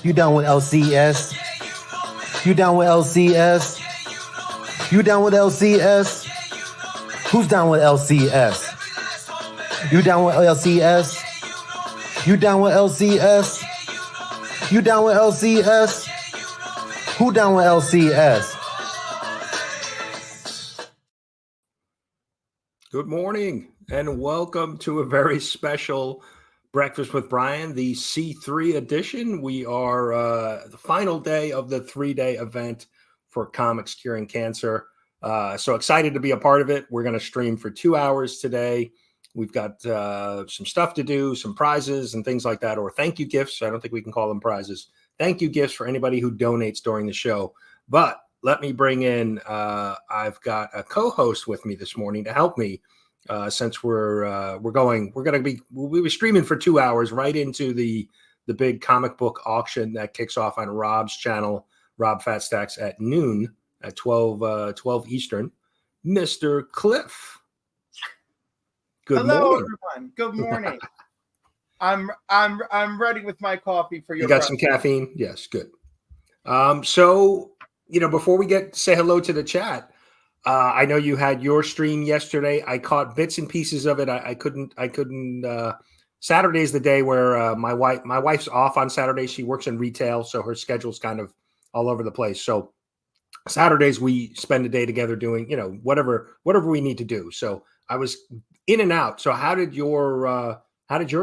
You down with LCS? You down with LCS? You down with LCS? Who's down with LCS? You down with LCS? You down with LCS? You down with LCS? Who down with LCS? Good morning and welcome to a very special Breakfast with Brian, the C3 edition. We are the final day of the 3-day event for Comics Curing Cancer. So excited to be a part of it. We're going to stream for 2 hours today. We've got some stuff to do, some prizes and things like that, or thank you gifts. I don't think we can call them prizes. Thank you gifts for anybody who donates during the show. But let me bring in, I've got a co-host with me this morning to help me since we'll be streaming for 2 hours right into the big comic book auction that kicks off on Rob's channel, Rob Fat Stacks, at noon at 12 Eastern. Mr. Cliff. Good Hello, morning. everyone. Good morning. I'm ready with my coffee for your. You got some caffeine? Yes, good. So, before we say hello to the chat, I know you had your stream yesterday. I caught bits and pieces of it. I couldn't. Saturday's the day where my wife's off on Saturday. She works in retail, so her schedule's kind of all over the place. So Saturdays we spend a day together doing, whatever we need to do. So I was in and out. So how did your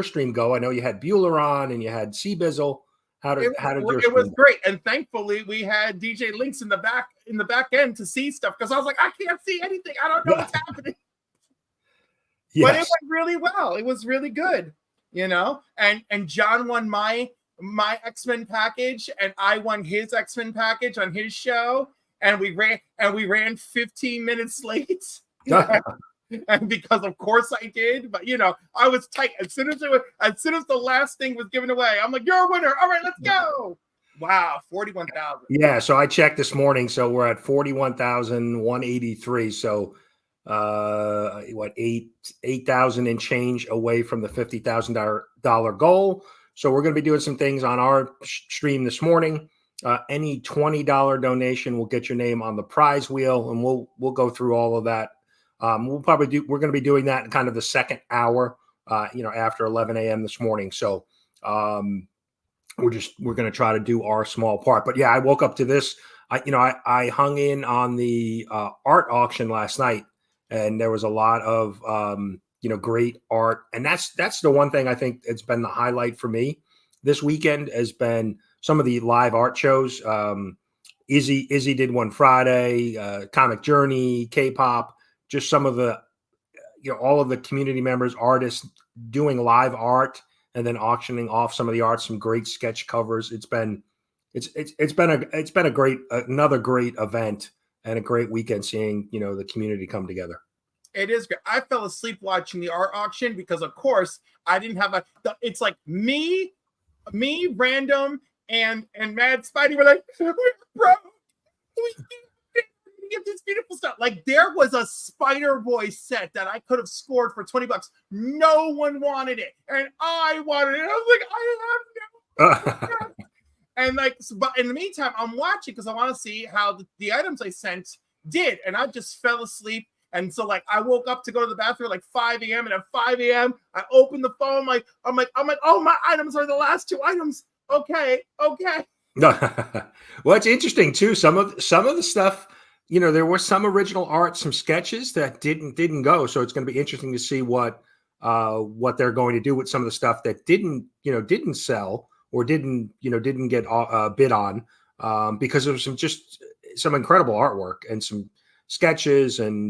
stream go? I know you had Bueller on and you had C-Bizzle. How did your stream was great, and thankfully we had DJ Links in the back end to see stuff, because I was like, I can't see anything. I don't know what's happening. Yes. But it went really well. It was really good, And John won my X-Men package, and I won his X-Men package on his show, and we ran 15 minutes late. And because of course I did, but I was tight. As soon as the last thing was given away, I'm like, you're a winner. All right, let's go. Wow, 41,000. Yeah, so I checked this morning. So we're at 41,183. So 8,000 and change away from the $50,000 goal. So we're going to be doing some things on our stream this morning. Any $20 donation will get your name on the prize wheel, and we'll go through all of that. We're going to be doing that in kind of the second hour, after 11 a.m. this morning. So we're going to try to do our small part. But yeah, I woke up to this. I hung in on the art auction last night, and there was a lot of great art. And that's the one thing I think it's been the highlight for me this weekend has been some of the live art shows. Izzy did one Friday, Comic Journey, K-pop. Just some of the, all of the community members, artists doing live art and then auctioning off some of the art, some great sketch covers. It's been another great event and a great weekend seeing, the community come together. It is great. I fell asleep watching the art auction because, of course, I didn't have it's like me, Random, and Mad Spidey were like, bro, get this beautiful stuff. Like, there was a Spider-Boy set that I could have scored for $20. No one wanted it, and I wanted it. I was like, I have no. And but in the meantime, I'm watching because I want to see how the items I sent did, and I just fell asleep. And so, I woke up to go to the bathroom at 5 a.m. And at 5 a.m., I opened the phone. I'm like, oh, my items are the last 2 items. Okay. Well, it's interesting too. Some of the stuff. There was some original art, some sketches that didn't go. So it's going to be interesting to see what they're going to do with some of the stuff that didn't sell or didn't get bid on, because there was some incredible artwork and some sketches and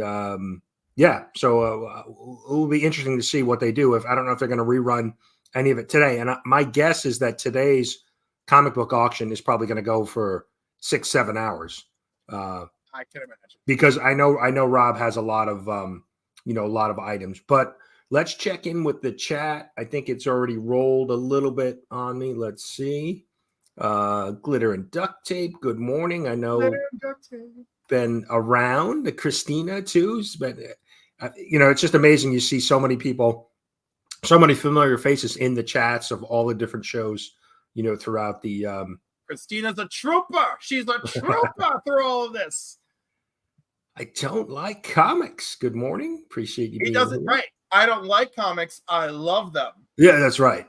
So it will be interesting to see what they do. I don't know if they're going to rerun any of it today. And my guess is that today's comic book auction is probably going to go for 6-7 hours. I can imagine, because I know Rob has a lot of items, but let's check in with the chat. I think it's already rolled a little bit on me. Let's see. Glitter and duct tape. Good morning. I know been around. Christina too. But it's just amazing. You see so many people, so many familiar faces in the chats of all the different shows, throughout the. Christina's a trooper. She's a trooper through all of this. I don't like comics. Good morning. Appreciate you. He doesn't, right. I don't like comics. I love them. Yeah, that's right.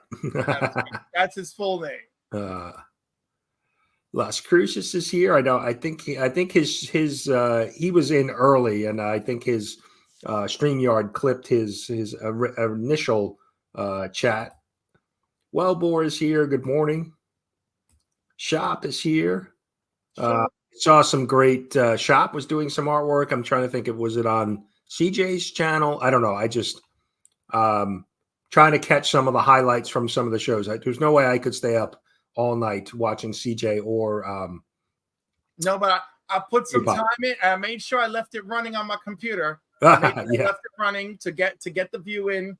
That's his full name. Las Cruces is here. I know. I think his he was in early, and I think his StreamYard clipped his initial chat. Wellbore is here. Good morning. Shop is here. Saw some great. Shop was doing some artwork. I'm trying to think. Was it on CJ's channel? I don't know. I just trying to catch some of the highlights from some of the shows. There's no way I could stay up all night watching CJ or. No, but I put some time in. I made sure I left it running on my computer. I left it running to get the view in.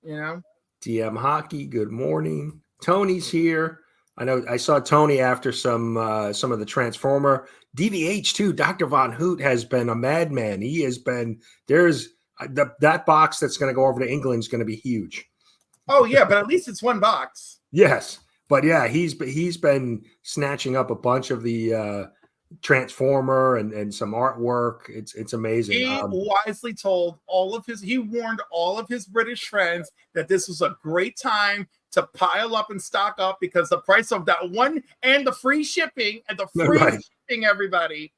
DM Hockey. Good morning. Tony's here. I know I saw Tony after some of the Transformer DVH too. Dr. Von Hoot has been a madman. He has been that box that's going to go over to England is going to be huge. Oh yeah, but at least it's one box. Yes, but yeah, he's been snatching up a bunch of the Transformer and some artwork. It's amazing. He wisely he warned all of his British friends that this was a great time to pile up and stock up because the price of that one and the free shipping shipping, everybody.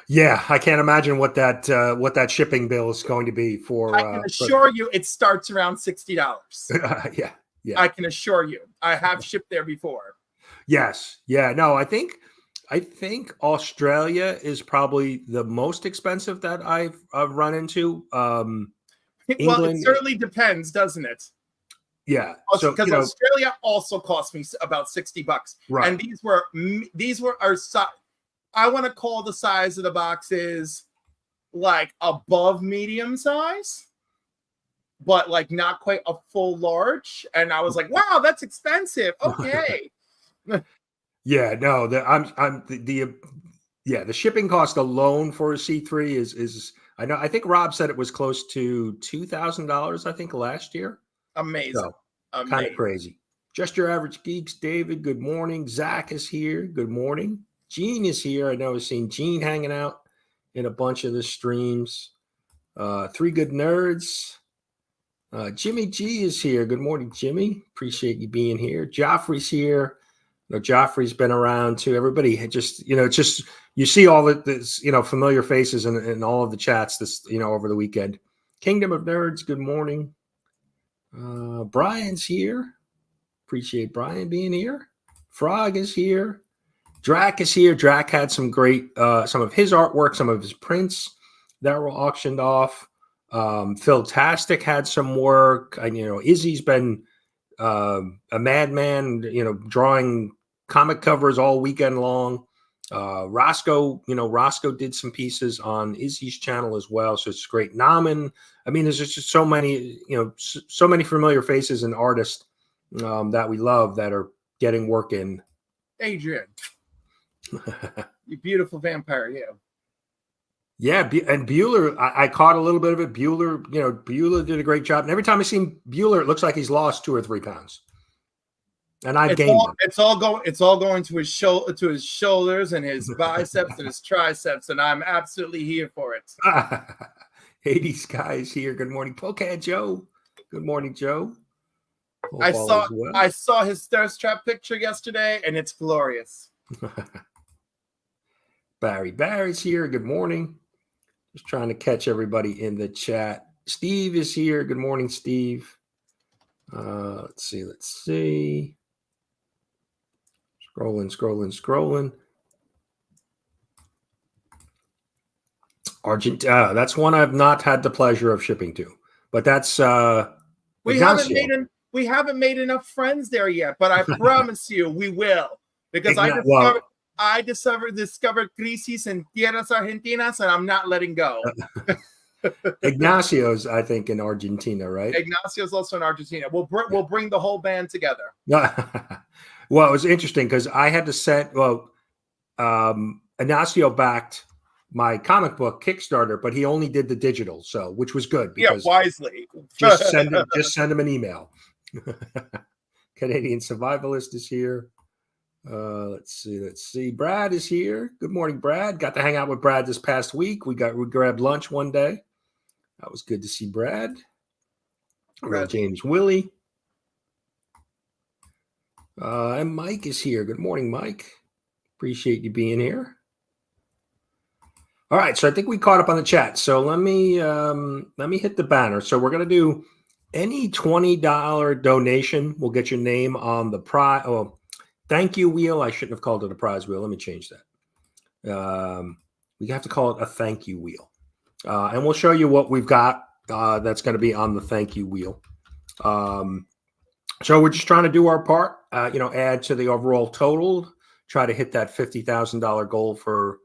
Yeah, I can't imagine what that shipping bill is going to be for. I can assure you, it starts around $60. Yeah. I can assure you, I have shipped there before. Yes, yeah, no, I think Australia is probably the most expensive that I've run into. England, well, it certainly depends, doesn't it? Yeah, also, because Australia also cost me about $60, right? And these were I want to call the size of the boxes like above medium size, but like not quite a full large. And I was like, wow, that's expensive. Okay. Yeah, no, the shipping cost alone for a C3 is I think Rob said it was close to $2,000, I think, last year. Amazing. So, kind of crazy. Just Your Average Geeks, David, good morning. Zach is here. Good morning. Gene is here. I know I've seen Gene hanging out in a bunch of the streams. Three Good Nerds. Jimmy G is here. Good morning, Jimmy. Appreciate you being here. Joffrey's here. Joffrey's been around too. Everybody just, it's just, you see all this, familiar faces in all of the chats this, over the weekend. Kingdom of Nerds, good morning. Brian's here. Appreciate Brian being here. Frog is here. Drac is here. Drac had some great, some of his artwork, some of his prints that were auctioned off. Philtastic had some work. Izzy's been a madman, drawing comic covers all weekend long. Roscoe did some pieces on Izzy's channel as well. So it's great. Naman. I mean, there's just so many, so many familiar faces and artists that we love that are getting work in. Adrian, you beautiful vampire, Yeah, and Bueller, I caught a little bit of it. Bueller did a great job. And every time I see Bueller, it looks like he's lost 2 or 3 pounds. And I've gained them. It's all going to his shoulders and his biceps and his triceps, and I'm absolutely here for it. 80s guys here. Good morning, Pokehead Joe. Good morning, Joe. I saw his thirst trap picture yesterday, and it's glorious. Barry's here. Good morning. Just trying to catch everybody in the chat. Steve is here. Good morning, Steve. Let's see. Scrolling. Argentina. That's one I've not had the pleasure of shipping to, but that's we haven't made enough friends there yet. But I promise you, we will, because I discovered Crisis in Tierras Argentinas, and I'm not letting go. Ignacio's, I think, in Argentina, right? Ignacio's also in Argentina. We'll bring the whole band together. Well, it was interesting because I had to set. Ignacio backed my comic book Kickstarter, but he only did the digital, which was good because wisely. just send him an email. Canadian Survivalist is here. Let's see. Brad is here. Good morning, Brad. Got to hang out with Brad this past week. We grabbed lunch one day. That was good to see Brad. Real James Willie. And Mike is here. Good morning, Mike. Appreciate you being here. All right, so I think we caught up on the chat. So let me hit the banner. So we're going to do any $20 donation will get your name on the prize. Oh, thank you wheel. I shouldn't have called it a prize wheel. Let me change that. We have to call it a thank you wheel. And we'll show you what we've got that's going to be on the thank you wheel. So we're just trying to do our part, add to the overall total, try to hit that $50,000 goal for,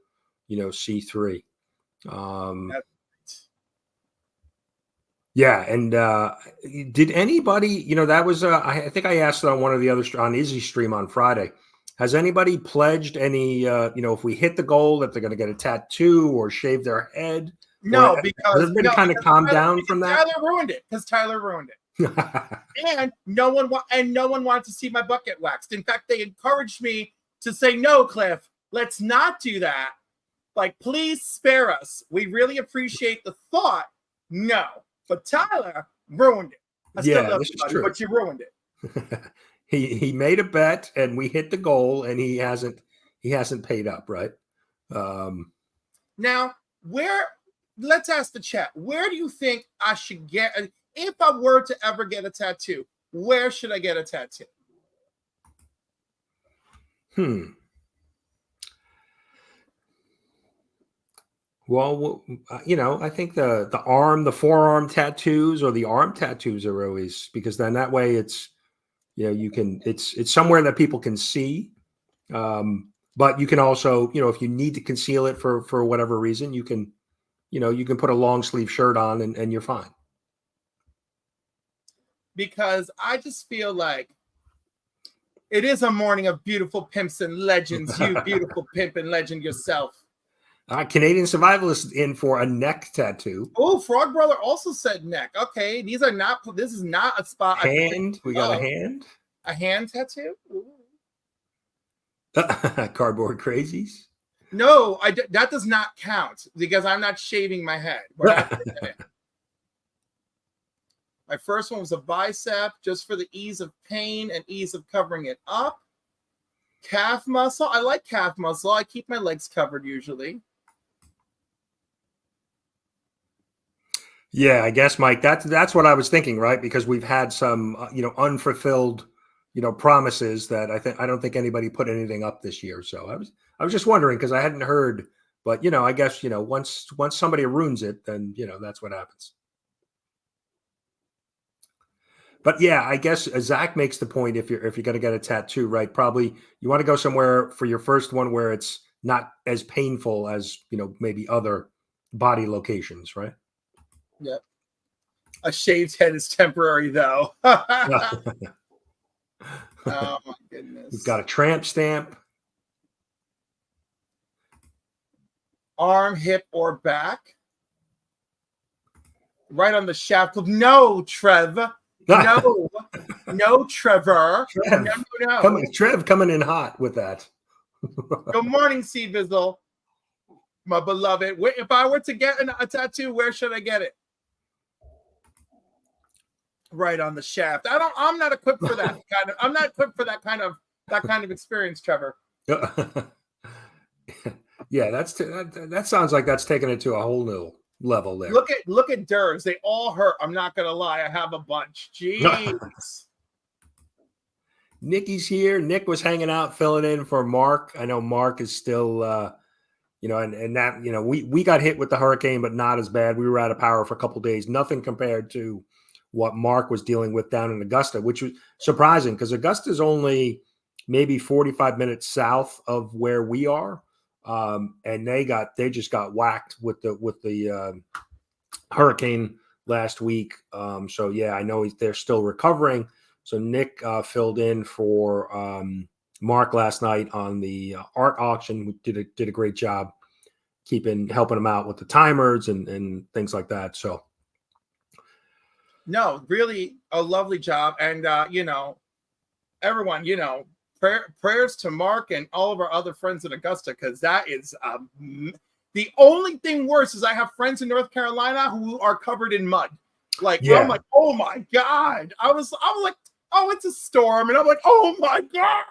C3. Yeah. And did anybody, that was, I think I asked it on one of the other, on Izzy's stream on Friday. Has anybody pledged any, if we hit the goal that they're going to get a tattoo or shave their head? No, because has everybody kind of calmed down from that? Tyler ruined it and no one wanted to see my butt get waxed. In fact, they encouraged me to say, no, Cliff, let's not do that. Like, please spare us. We really appreciate the thought. No, but Tyler ruined it. I still love you, buddy, but you ruined it. He made a bet and we hit the goal and he hasn't paid up, right? Now, let's ask the chat, where do you think I should get, if I were to ever get a tattoo, where should I get a tattoo? Well, I think the forearm tattoos or the arm tattoos are always, because then that way it's, it's somewhere that people can see. But you can also, if you need to conceal it for whatever reason, you can put a long sleeve shirt on and you're fine. Because I just feel like it is a morning of beautiful pimps and legends. You beautiful pimp and legend yourself. Canadian Survivalist in for a neck tattoo. Oh, Frog Brother also said neck. Okay, this is not a spot. Hand. We got a hand. A hand tattoo? Cardboard crazies. No, that does not count because I'm not shaving my head. My first one was a bicep just for the ease of pain and ease of covering it up. Calf muscle. I like calf muscle. I keep my legs covered usually. Yeah, I guess, Mike, that's what I was thinking, right? Because we've had some, unfulfilled, promises that I don't think anybody put anything up this year. So I was just wondering because I hadn't heard, but I guess once somebody ruins it, then that's what happens. But yeah, I guess Zach makes the point if you're going to get a tattoo, right? Probably you want to go somewhere for your first one where it's not as painful as maybe other body locations, right? Yep. A shaved head is temporary, though. Oh my goodness. We've got a tramp stamp. Arm, hip, or back. Right on the shaft. No, Trev. No, Trevor. Trev. No. Trev coming in hot with that. Good morning, Seed Bizzle. My beloved. If I were to get a tattoo, where should I get it? Right on the shaft. I'm not equipped for that kind of. I'm not equipped for that kind of experience, Trevor. Yeah, that sounds like that's taking it to a whole new level there. Look at Durs. They all hurt. I'm not gonna lie. I have a bunch. Jeez. Nikki's here. Nick was hanging out, filling in for Mark. I know Mark is still, and that we got hit with the hurricane, but not as bad. We were out of power for a couple of days. Nothing compared to what Mark was dealing with down in Augusta, which was surprising because Augusta is only maybe 45 minutes south of where we are. And they just got whacked with the hurricane last week. So yeah, I know they're still recovering. So Nick filled in for Mark last night on the art auction. We did a great job helping him out with the timers and things like that. So no, really a lovely job. And everyone, prayers to Mark and all of our other friends in Augusta, because that is the only thing worse is I have friends in North Carolina who are covered in mud. Like, I'm like, oh my God. I was like, oh, it's a storm. And I'm like, oh my God.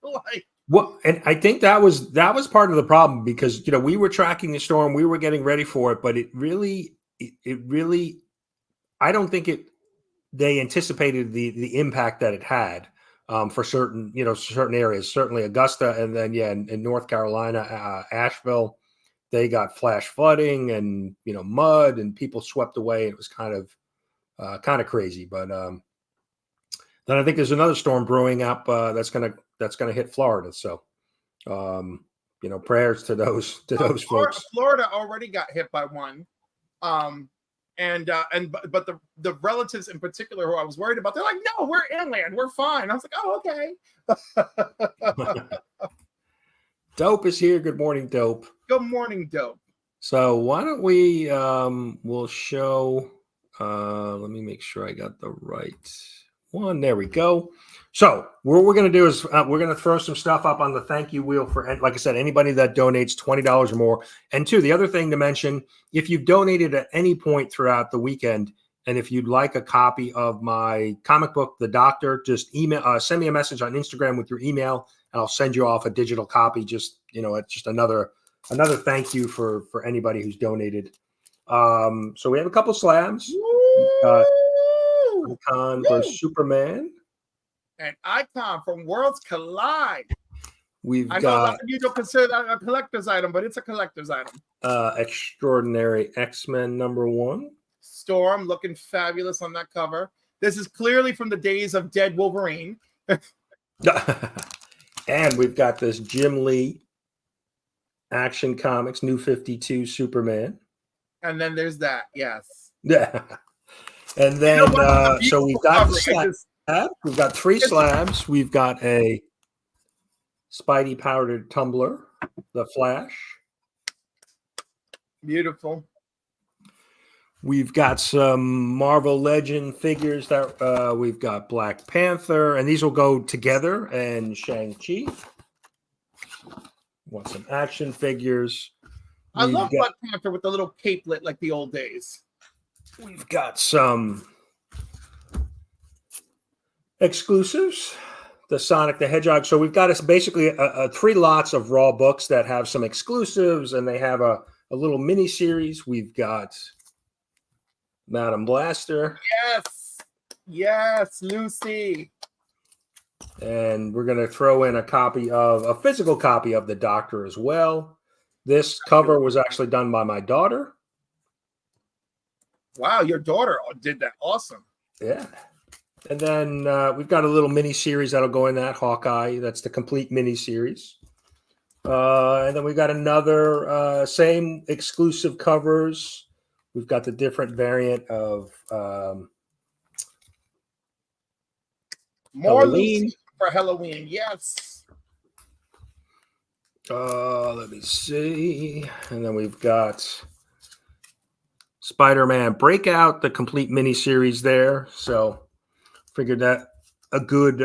Like, well, and I think that was part of the problem, because, we were tracking the storm, we were getting ready for it, but it really, I don't think they anticipated the impact that it had for certain areas, certainly Augusta. And then, in North Carolina, Asheville, they got flash flooding and, mud, and people swept away. It was kind of crazy. But then I think there's another storm brewing up that's gonna hit Florida. So, prayers to those folks. Florida already got hit by one. But the relatives in particular who I was worried about, they're like, no, we're inland, we're fine. I was like, oh, okay. Dope is here. Good morning, Dope. Good morning, Dope. So why don't we we'll show let me make sure I got the right one. There we go. So what we're going to do is we're going to throw some stuff up on the thank you wheel for, like I said, anybody that donates $20 or more. And two, the other thing to mention, if you've donated at any point throughout the weekend, and if you'd like a copy of my comic book, The Doctor, just send me a message on Instagram with your email, and I'll send you off a digital copy. Just, it's just another thank you for anybody who's donated. So we have a couple slabs. Icon versus Superman. An icon from Worlds Collide. I know a lot of you don't consider that a collector's item, but it's a collector's item. Extraordinary X-Men #1. Storm looking fabulous on that cover. This is clearly from the days of Dead Wolverine. And we've got this Jim Lee Action Comics New 52 Superman. And then there's that, yes. Yeah. And then so we've got the slab. We've got 3 slabs. We've got a Spidey powdered tumbler, the Flash. Beautiful. We've got some Marvel Legend figures that we've got Black Panther, and these will go together, and Shang-Chi. Want some action figures. I love Black Panther with the little capelet like the old days. We've got some exclusives, the Sonic the Hedgehog. So we've got basically 3 lots of raw books that have some exclusives, and they have a little mini series. We've got Madam Blaster. Yes, Lucy. And we're going to throw in a physical copy of The Doctor as well. This cover was actually done by my daughter. Wow, your daughter did that. Awesome. Yeah. And then we've got a little mini series that'll go in that, Hawkeye. That's the complete mini series. And then we've got another same exclusive covers. We've got the different variant of more Halloween. Lucy for Halloween. Yes. Let me see. And then we've got Spider-Man Breakout, the complete mini series there. So figured that a good,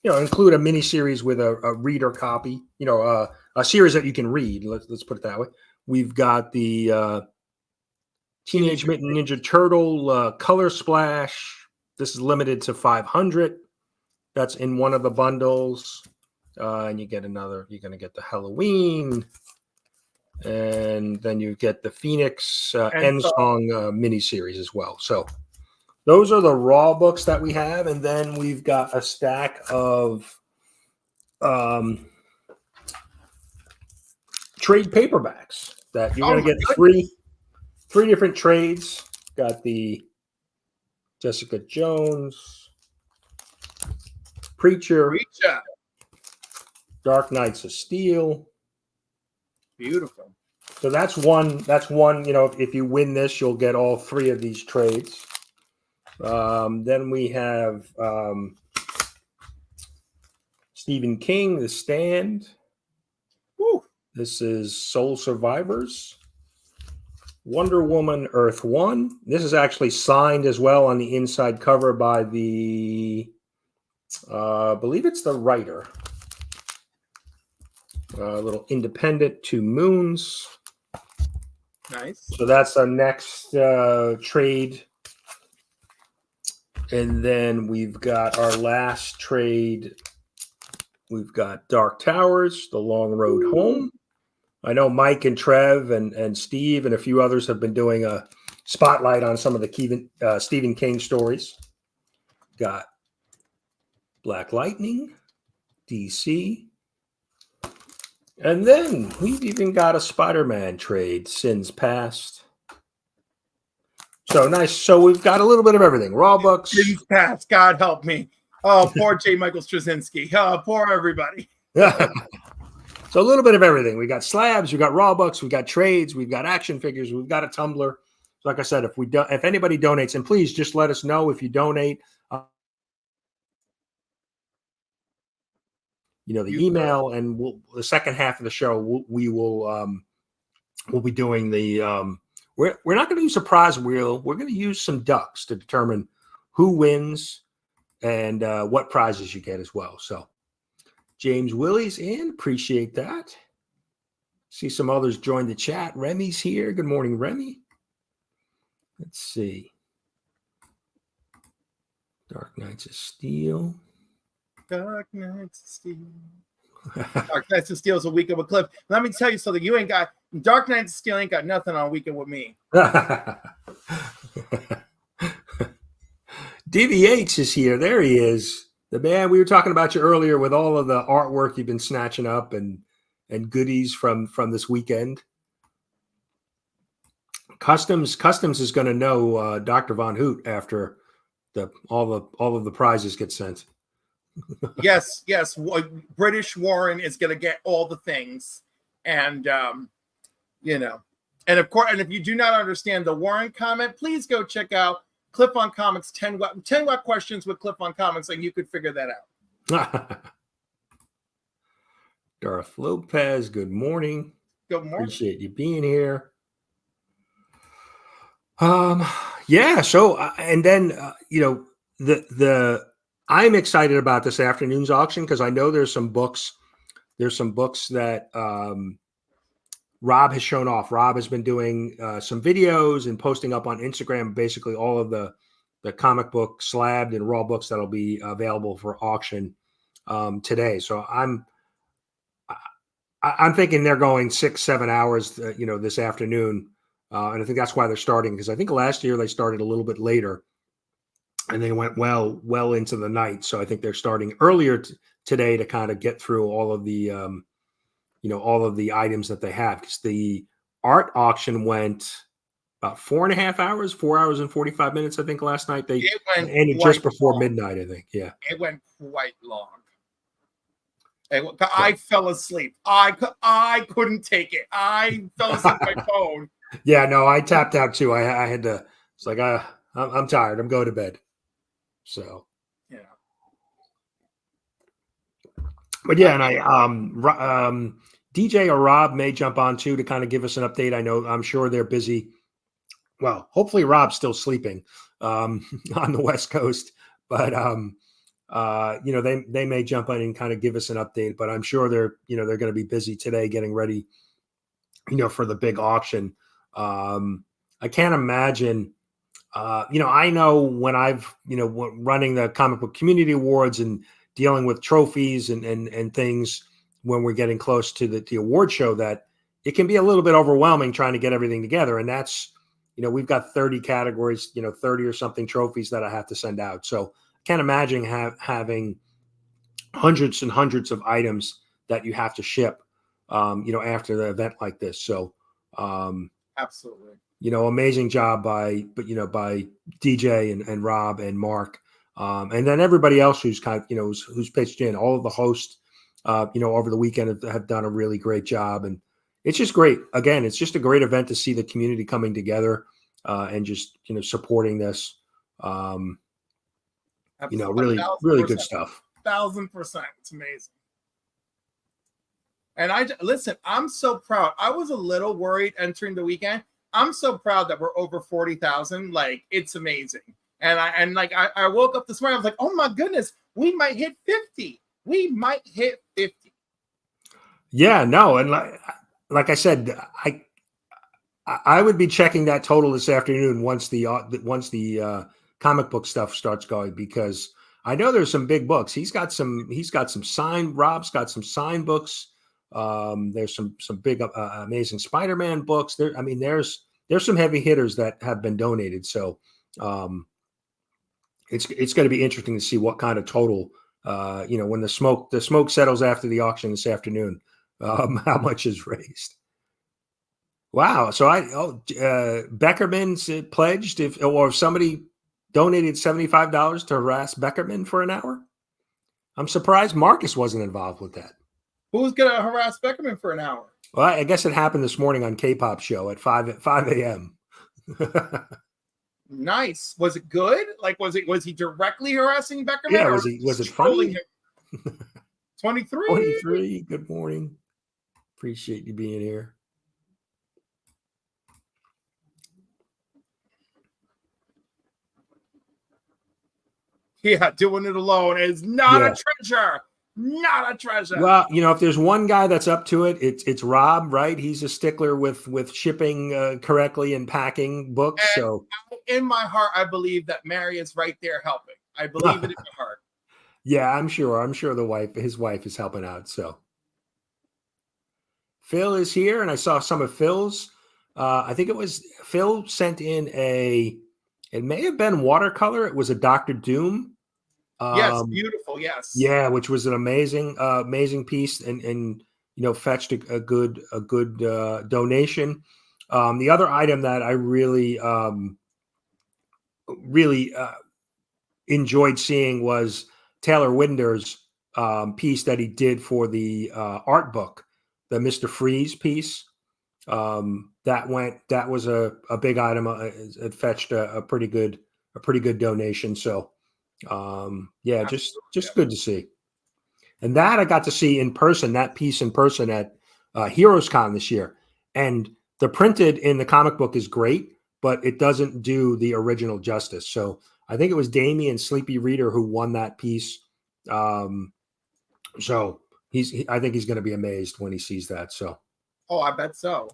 include a mini series with a reader copy, a series that you can read. Let's put it that way. We've got the Teenage Mutant Ninja Turtle Color Splash. This is limited to 500. That's in one of the bundles. And you get another, you're going to get the Halloween. And then you get the Phoenix End Song miniseries as well. So those are the raw books that we have. And then we've got a stack of trade paperbacks that you're going to get three different trades. Got the Jessica Jones, Preacher. Dark Knights of Steel. Beautiful. So that's one, if you win this, you'll get all 3 of these trades. Then we have Stephen King, The Stand. Woo. This is Soul Survivors. Wonder Woman, Earth 1. This is actually signed as well on the inside cover by the I believe it's the writer. A little independent, 2 moons. Nice. So that's our next trade. And then we've got our last trade. We've got Dark Towers, The Long Road Home. I know Mike and Trev and Steve and a few others have been doing a spotlight on some of the Stephen King stories. Got Black Lightning, DC. And then we've even got a Spider-Man trade, Sins Past. So nice. So we've got a little bit of everything. Raw books. Sins Past. God help me. Oh, poor J. Michael Straczynski. Oh, poor everybody. So a little bit of everything. We got slabs. We got raw books. We got trades. We've got action figures. We've got a tumbler. So like I said, if anybody donates, and please just let us know if you donate. The email, and the second half of the show, we'll be doing the. We're not going to use a prize wheel. We're going to use some ducks to determine who wins and what prizes you get as well. So, James Willie's in. Appreciate that. See some others join the chat. Remy's here. Good morning, Remy. Let's see. Dark Knights of Steel. Dark Knights of Steel. Dark Knights of Steel is a weekend with Cliff. Let me tell you something. You ain't got Dark Knights of Steel ain't got nothing on Weekend with me. DVH is here. There he is. The man we were talking about you earlier with all of the artwork you've been snatching up and goodies from this weekend. Customs is going to know Dr. Von Hoot after all of the prizes get sent. Yes. British Warren is going to get all the things, and and of course, and if you do not understand the Warren comment, please go check out Cliff on Comics 10 What Questions with Cliff on Comics, and you could figure that out. Darth Lopez, good morning. Good morning. Appreciate you being here. Yeah. So, and then I'm excited about this afternoon's auction because I know there's some books that Rob has shown off. Rob has been doing some videos and posting up on Instagram, basically all of the comic book slabbed and raw books that'll be available for auction today. So I'm thinking they're going 6-7 hours, this afternoon. And I think that's why they're starting, because I think last year they started a little bit later and they went well into the night. So I think they're starting earlier today to kind of get through all of the, all of the items that they have, because the art auction went about 4.5 hours, 4 hours and 45 minutes. I think last night they ended just before midnight. I think. Yeah. It went quite long. I fell asleep. I couldn't take it. I fell asleep on my phone. Yeah, no, I tapped out too. I had to. It's like I'm tired. I'm going to bed. So yeah. But yeah, and DJ or Rob may jump on too to kind of give us an update. I'm sure they're busy. Well, hopefully Rob's still sleeping on the West Coast, but they may jump in and kind of give us an update. But I'm sure they're going to be busy today getting ready, for the big auction. I can't imagine. I know when I've running the comic book community awards and dealing with trophies and things when we're getting close to the award show, that it can be a little bit overwhelming trying to get everything together. And that's, we've got 30 categories, 30 or something trophies that I have to send out. So I can't imagine having hundreds and hundreds of items that you have to ship, after the event like this. So, absolutely. Amazing job by DJ and Rob and Mark. And then everybody else who's kind of, who's pitched in, all of the hosts, over the weekend have done a really great job. And it's just great. Again, it's just a great event to see the community coming together and just, supporting this. Really, really good stuff. 1,000%. It's amazing. And I'm so proud. I was a little worried entering the weekend. I'm so proud that we're over 40,000. Like, it's amazing. And I woke up this morning, I was like, oh my goodness, we might hit 50. We might hit 50. Yeah, no, and like I said, I would be checking that total this afternoon once the comic book stuff starts going, because I know there's some big books. He's got some signed. Rob's got some signed books. There's some big Amazing Spider-Man books. There, I mean, there's some heavy hitters that have been donated. So it's going to be interesting to see what kind of total. When the smoke settles after the auction this afternoon, how much is raised. Wow. So Beckerman's pledged if somebody donated $75 to harass Beckerman for an hour. I'm surprised Marcus wasn't involved with that. Who's going to harass Beckerman for an hour? Well, I guess it happened this morning on K-Pop show at 5 a.m. Nice. Was it good? Like, was he directly harassing Beckerman? Yeah. Was it funny? 23. 23. Good morning. Appreciate you being here. Yeah, doing it alone is not a treasure. Not a treasure. Well, if there's one guy that's up to it, it's Rob, right? He's a stickler with shipping correctly and packing books. And so in my heart, I believe that Mary is right there helping. I believe it in my heart. Yeah, I'm sure his wife is helping out. So Phil is here, and I saw some of Phil's. I think it was Phil sent in it may have been watercolor. It was a Dr. Doom. Yes, beautiful. Yes. Yeah, which was an amazing piece, and fetched a good donation. The other item that I really enjoyed seeing was Taylor Winder's piece that he did for the art book, the Mr. Freeze piece. That was a big item. It fetched a pretty good donation. So just good to see. And that I got to see in person, that piece in person at Heroes Con this year. And the printed in the comic book is great, but it doesn't do the original justice. So I think it was Damian Sleepy Reader who won that piece. So I think he's going to be amazed when he sees that. So. Oh, I bet so.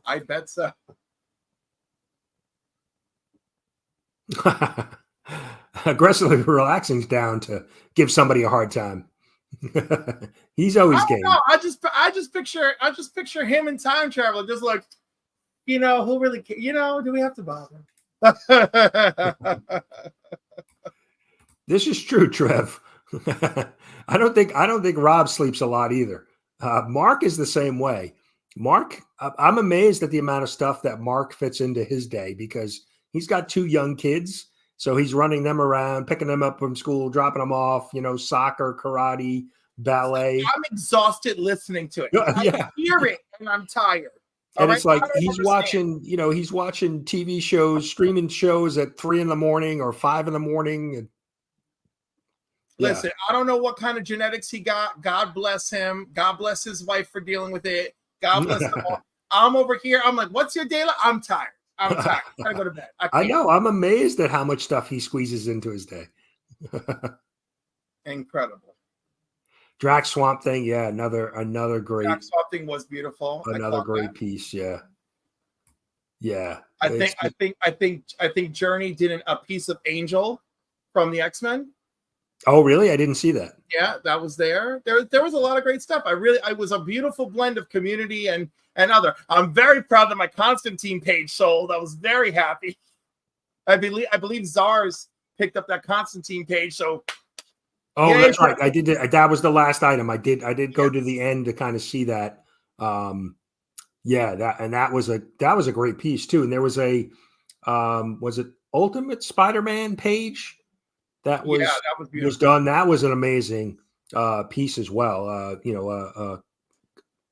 Aggressively relaxing's down to give somebody a hard time. He's always game. I just picture him in time travel, just like, who really, do we have to bother? This is true, Trev. I don't think Rob sleeps a lot either. Mark is the same way. Mark, I'm amazed at the amount of stuff that Mark fits into his day, because he's got 2 young kids. So he's running them around, picking them up from school, dropping them off, soccer, karate, ballet. I'm exhausted listening to it. Yeah. I hear it and I'm tired. And it's like he's watching TV shows, streaming shows at 3 a.m. or 5 a.m. And listen, I don't know what kind of genetics he got. God bless him. God bless his wife for dealing with it. God bless them all. I'm over here. I'm like, what's your day like? I'm tired. I gotta go to bed. I know. I'm amazed at how much stuff he squeezes into his day. Incredible. Drax Swamp Thing, yeah, another great. Drax Swamp Thing was beautiful. Another great piece, yeah. Yeah. I think Journey did a piece of Angel from the X-Men. Oh, really? I didn't see that. Yeah, that was there. There was a lot of great stuff. I was a beautiful blend of community and other. I'm very proud that my Constantine page sold. I was very happy. I believe Czars picked up that Constantine page. So that's right. I did. That was the last item. I did go to the end to kind of see that. That was a great piece too. And there was was it Ultimate Spider-Man page? That was done. That was an amazing piece as well.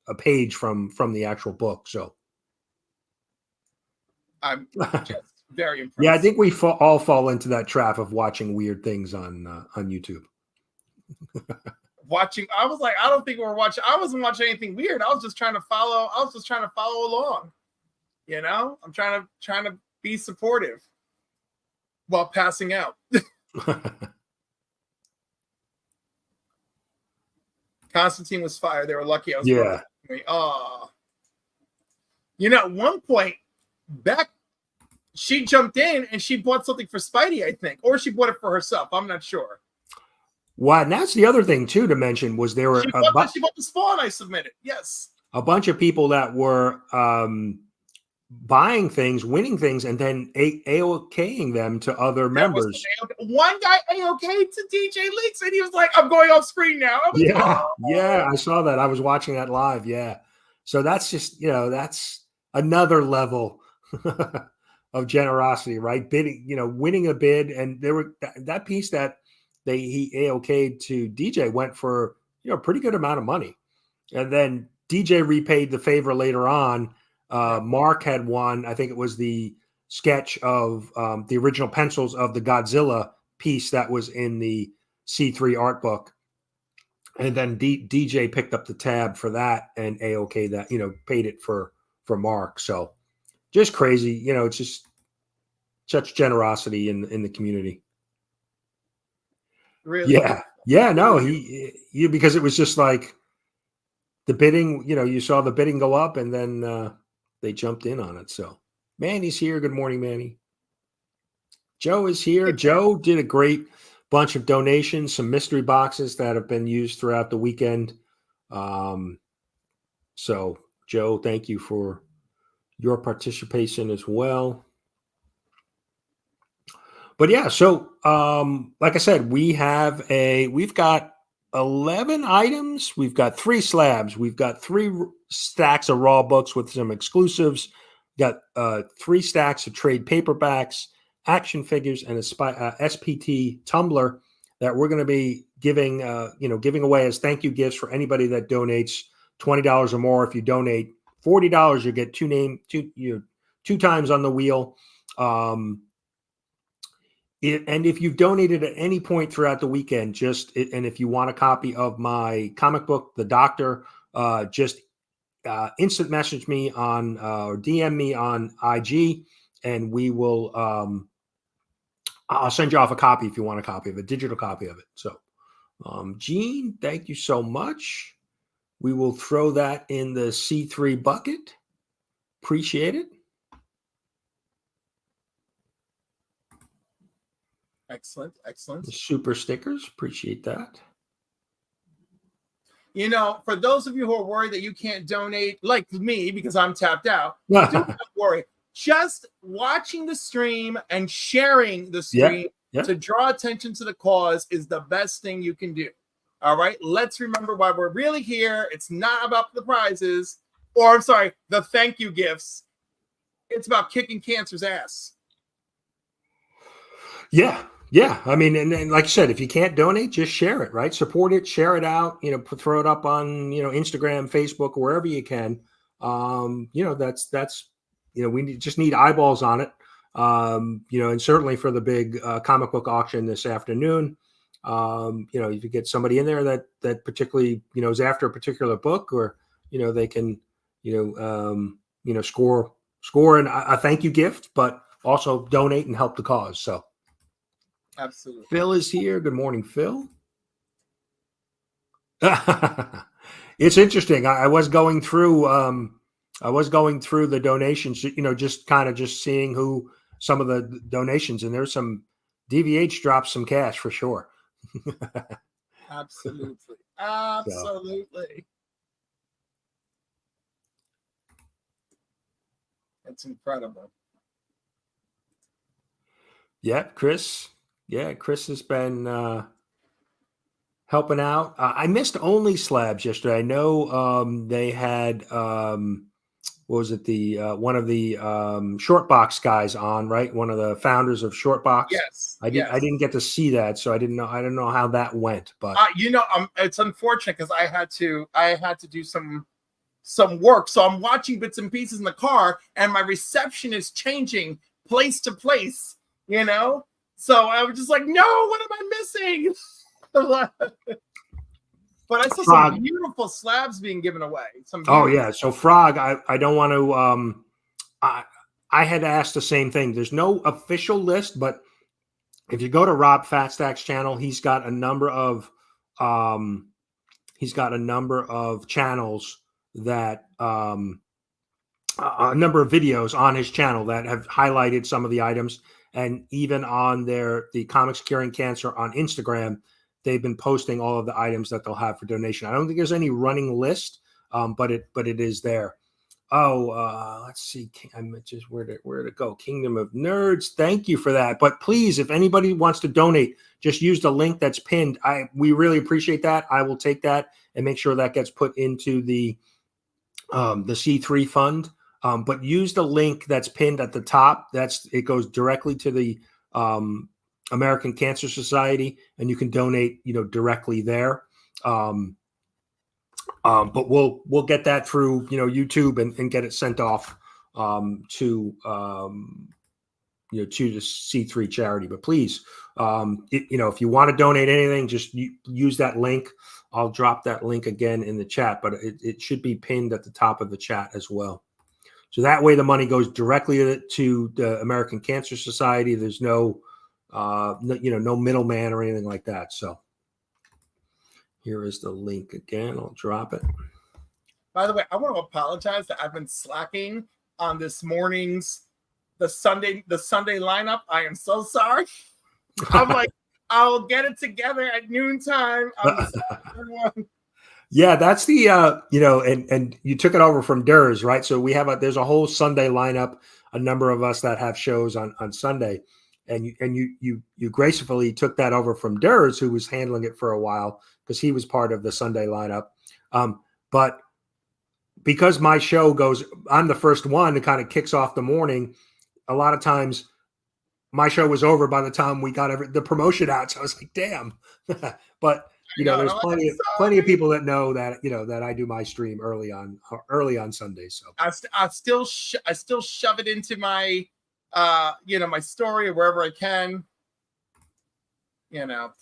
A page from the actual book. So I'm just very impressed. Yeah, I think we all fall into that trap of watching weird things on YouTube. I was like, I don't think we're watching. I wasn't watching anything weird. I was just trying to follow. Along. I'm trying to be supportive while passing out. Constantine was fired. They were lucky I was Yeah. broken. Oh. You know, at one point, Beck, she jumped in and she bought something for Spidey, I think. Or she bought it for herself. I'm not sure. Well, and that's the other thing, too, to mention was there were She bought the Spawn I submitted. Yes. A bunch of people that were buying things, winning things, and then AOKing them to other members. One guy AOK'd to DJ Leaks, and he was like, I'm going off screen now. Yeah, I saw that. I was watching that live. Yeah. So that's just, that's another level of generosity, right? Bidding, winning a bid. And there were that piece that he AOK'd to DJ went for, a pretty good amount of money. And then DJ repaid the favor later on. Mark had won. I think it was the sketch of the original pencils of the Godzilla piece that was in the C3 art book. And then DJ picked up the tab for that and AOK that, paid it for Mark. So just crazy. It's just such generosity in the community. Really? Yeah. Yeah. No, he because it was just like the bidding, you saw the bidding go up and then they jumped in on it. So Manny's here. Good morning, Manny. Joe is here. Joe did a great bunch of donations, some mystery boxes that have been used throughout the weekend. So Joe, thank you for your participation as well. But yeah, so like I said, we've got 11 items. We've got 3 slabs. We've got 3 stacks of raw books with some exclusives. Got 3 stacks of trade paperbacks, action figures, and a SPT tumbler that we're going to be giving away as thank you gifts for anybody that donates $20 or more. If you donate $40, you get two times on the wheel. And if you've donated at any point throughout the weekend, and if you want a copy of my comic book, The Doctor, just instant message me on or DM me on IG, and we will. I'll send you off a copy if you want a copy of it, digital copy of it. So, Gene, thank you so much. We will throw that in the C3 bucket. Appreciate it. Excellent. Super stickers. Appreciate that. For those of you who are worried that you can't donate like me because I'm tapped out, do not worry. Just watching the stream and sharing the stream to draw attention to the cause is the best thing you can do. All right. Let's remember why we're really here. It's not about the prizes the thank you gifts. It's about kicking cancer's ass. Yeah. Yeah. I mean, and like I said, if you can't donate, just share it, right? Support it, share it out, throw it up on, Instagram, Facebook, wherever you can. That's we just need eyeballs on it. And certainly for the big comic book auction this afternoon, if you get somebody in there that particularly, is after a particular book, or, they can, score a thank you gift, but also donate and help the cause. So. Absolutely. Phil is here. Good morning, Phil. It's interesting. I was going through the donations, just seeing who some of the donations, and there's some DVH drops some cash for sure. Absolutely. It's incredible. Yeah, Chris. Yeah, Chris has been helping out. I missed Only Slabs yesterday. I know they had what was it? The one of the Short Box guys on, right? One of the founders of Short Box. Yes. I didn't get to see that, so I don't know how that went. But it's unfortunate because I had to do some work, so I'm watching bits and pieces in the car, and my reception is changing place to place. So I was just like, no, what am I missing? But I saw some beautiful slabs being given away. So Frog, I don't want to. I had asked the same thing. There's no official list, but if you go to Rob Fatstack's channel, he's got a number of he's got a number of channels that a number of videos on his channel that have highlighted some of the items, and even on the Comics Curing Cancer on Instagram, they've been posting all of the items that they'll have for donation. I don't think there's any running list, but it is there. Oh, let's see. I'm just where to go. Kingdom of Nerds. Thank you for that. But please, if anybody wants to donate, just use the link that's pinned. We really appreciate that. I will take that and make sure that gets put into the C3 fund. But use the link that's pinned at the top. It goes directly to the American Cancer Society, and you can donate, directly there. But we'll get that through, YouTube and get it sent off to the C3 charity. But please, if you want to donate anything, just use that link. I'll drop that link again in the chat, but it should be pinned at the top of the chat as well. So that way the money goes directly to the American Cancer Society. There's no middleman or anything like that. So here is the link again. I'll drop it. By the way, I want to apologize that I've been slacking on this morning's the Sunday lineup. I am so sorry. I'm like, I'll get it together at noontime. Yeah, that's the and you took it over from Durs, right? So there's a whole Sunday lineup, a number of us that have shows on Sunday, and you gracefully took that over from Durs, who was handling it for a while because he was part of the Sunday lineup. But because my show I'm the first one that kind of kicks off the morning. A lot of times my show was over by the time we got the promotion out. So I was like, damn. But there's plenty of people that know that, that I do my stream early on Sunday. So I still shove it into my, my story or wherever I can.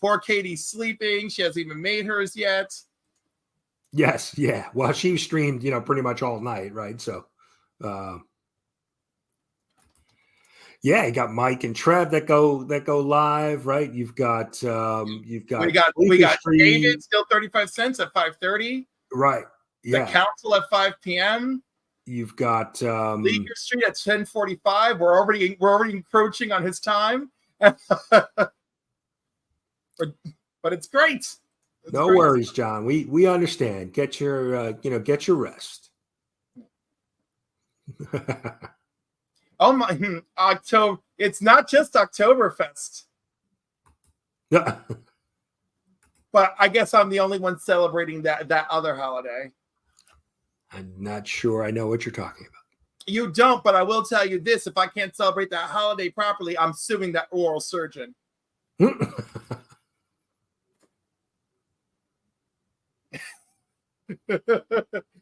Poor Katie's sleeping. She hasn't even made hers yet. Yes. Yeah. Well, she streamed, pretty much all night. Right. So, yeah, you got Mike and Trev that go live, right? We got David still 35 cents at 5:30. Right. Yeah. The Council at 5 p.m. You've got Leader Street at 10:45. We're already encroaching on his time. but it's great. No worries, John. We understand. Get your rest. Oh my, October. It's not just Oktoberfest. Yeah. But I guess I'm the only one celebrating that other holiday. I'm not sure I know what you're talking about. You don't, but I will tell you this. If I can't celebrate that holiday properly, I'm suing that oral surgeon.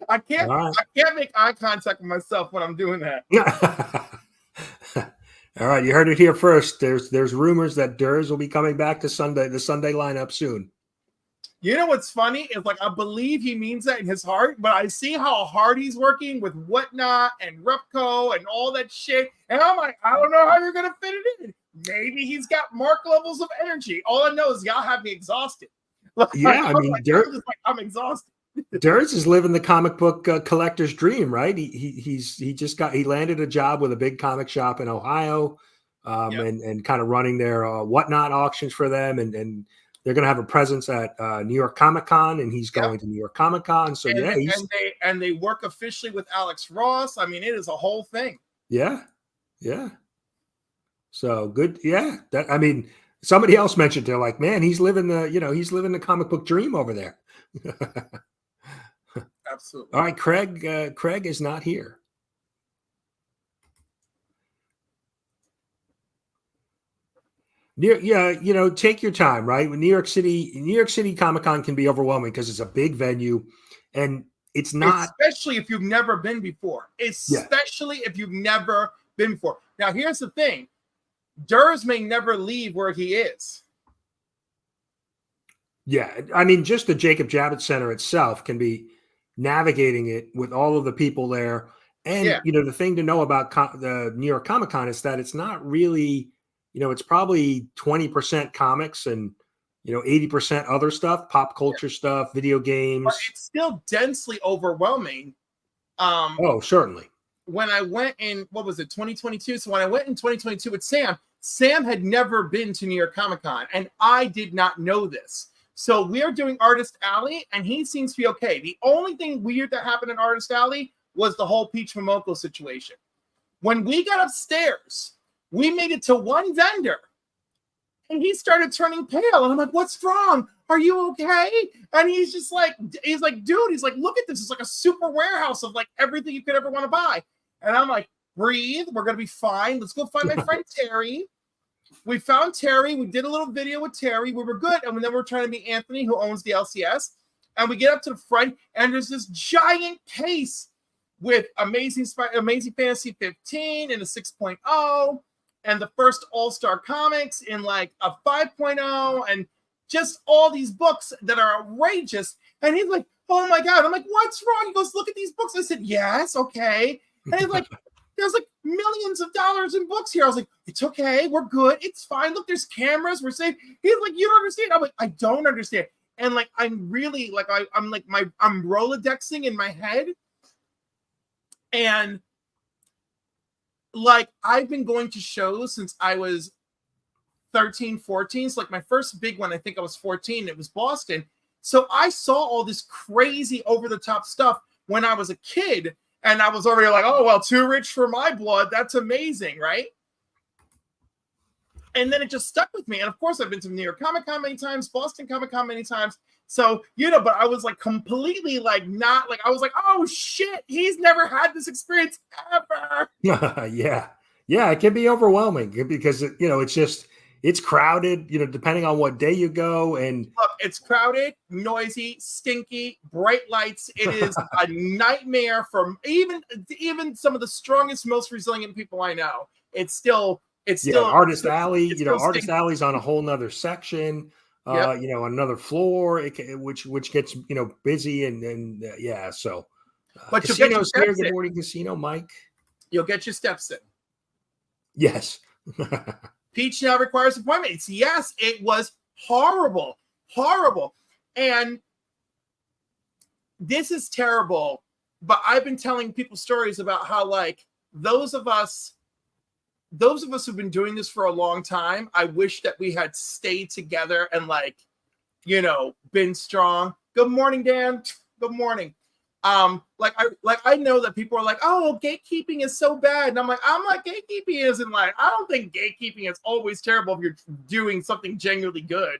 I can't make eye contact with myself when I'm doing that. All right, you heard it here first. There's rumors that Durs will be coming back to the Sunday lineup soon. You know what's funny is I believe he means that in his heart, but I see how hard he's working with Whatnot and Repco and all that shit, and I'm like, I don't know how you're gonna fit it in. Maybe he's got Mark levels of energy. All I know is y'all have me exhausted. I'm exhausted. Durs is living the comic book collector's dream, right? He landed a job with a big comic shop in Ohio, and kind of running their Whatnot auctions for them, and they're going to have a presence at New York Comic Con, and he's going to New York Comic Con. So they work officially with Alex Ross. I mean, it is a whole thing. Yeah. So good. Yeah. Somebody else mentioned they're like, man, he's living the comic book dream over there. Absolutely. All right, Craig is not here. Take your time, right? New York City Comic Con can be overwhelming because it's a big venue, and it's not, especially if you've never been before. If you've never been before. Now, here's the thing: Durs may never leave where he is. Yeah, just the Jacob Javits Center itself can be navigating it with all of the people there. And, the thing to know about the New York Comic Con is that it's not really, it's probably 20% comics and 80% other stuff, pop culture stuff, video games. But it's still densely overwhelming. Oh, certainly. When I went in, what was it, 2022? So when I went in 2022 with Sam had never been to New York Comic Con, and I did not know this. So we are doing Artist Alley, and he seems to be okay. The only thing weird that happened in Artist Alley was the whole Peach Momoko situation. When we got upstairs, we made it to one vendor, and he started turning pale. And I'm like, what's wrong? Are you okay? And he's like, dude, look at this. It's like a super warehouse of like everything you could ever want to buy. And I'm like, breathe. We're going to be fine. Let's go find my friend Terry. We found Terry. We did a little video with Terry. We were good. And then we're trying to meet Anthony, who owns the LCS. And we get up to the front, and there's this giant case with Amazing Fantasy 15 and a 6.0, and the first All-Star Comics in like a 5.0, and just all these books that are outrageous. And he's like, oh my God. I'm like, what's wrong? He goes, look at these books. I said, yes, okay. And he's like, there's like millions of dollars in books here. I was like, it's okay. We're good. It's fine. Look, there's cameras. We're safe. He's like, you don't understand. I'm like, I don't understand. And like, I'm really like, I'm Rolodexing in my head. And like, I've been going to shows since I was 13, 14. So like my first big one, I think I was 14. It was Boston. So I saw all this crazy over the top stuff when I was a kid. And I was already like, oh, well, too rich for my blood. That's amazing, right? And then it just stuck with me. And of course, I've been to New York Comic Con many times, Boston Comic Con many times. So, but I was like completely like not like, I was like, oh shit, he's never had this experience ever. Yeah. It can be overwhelming because, it's crowded, depending on what day you go. And look, it's crowded, noisy, stinky, bright lights. It is a nightmare for even some of the strongest, most resilient people I know. It's still Artist Alley, Artist stinky. Alley's on a whole nother section, another floor, which gets, busy and yeah. So, but you'll get your steps here. Good in. Morning Casino, Mike. You'll get your steps in. Yes. Peach now requires appointments. Yes, it was horrible. And this is terrible, but I've been telling people stories about how like those of us who've been doing this for a long time, I wish that we had stayed together and like, been strong. Good morning, Dan. Good morning. I know that people are like, oh, gatekeeping is so bad. And I'm like, gatekeeping isn't like, I don't think gatekeeping is always terrible if you're doing something genuinely good.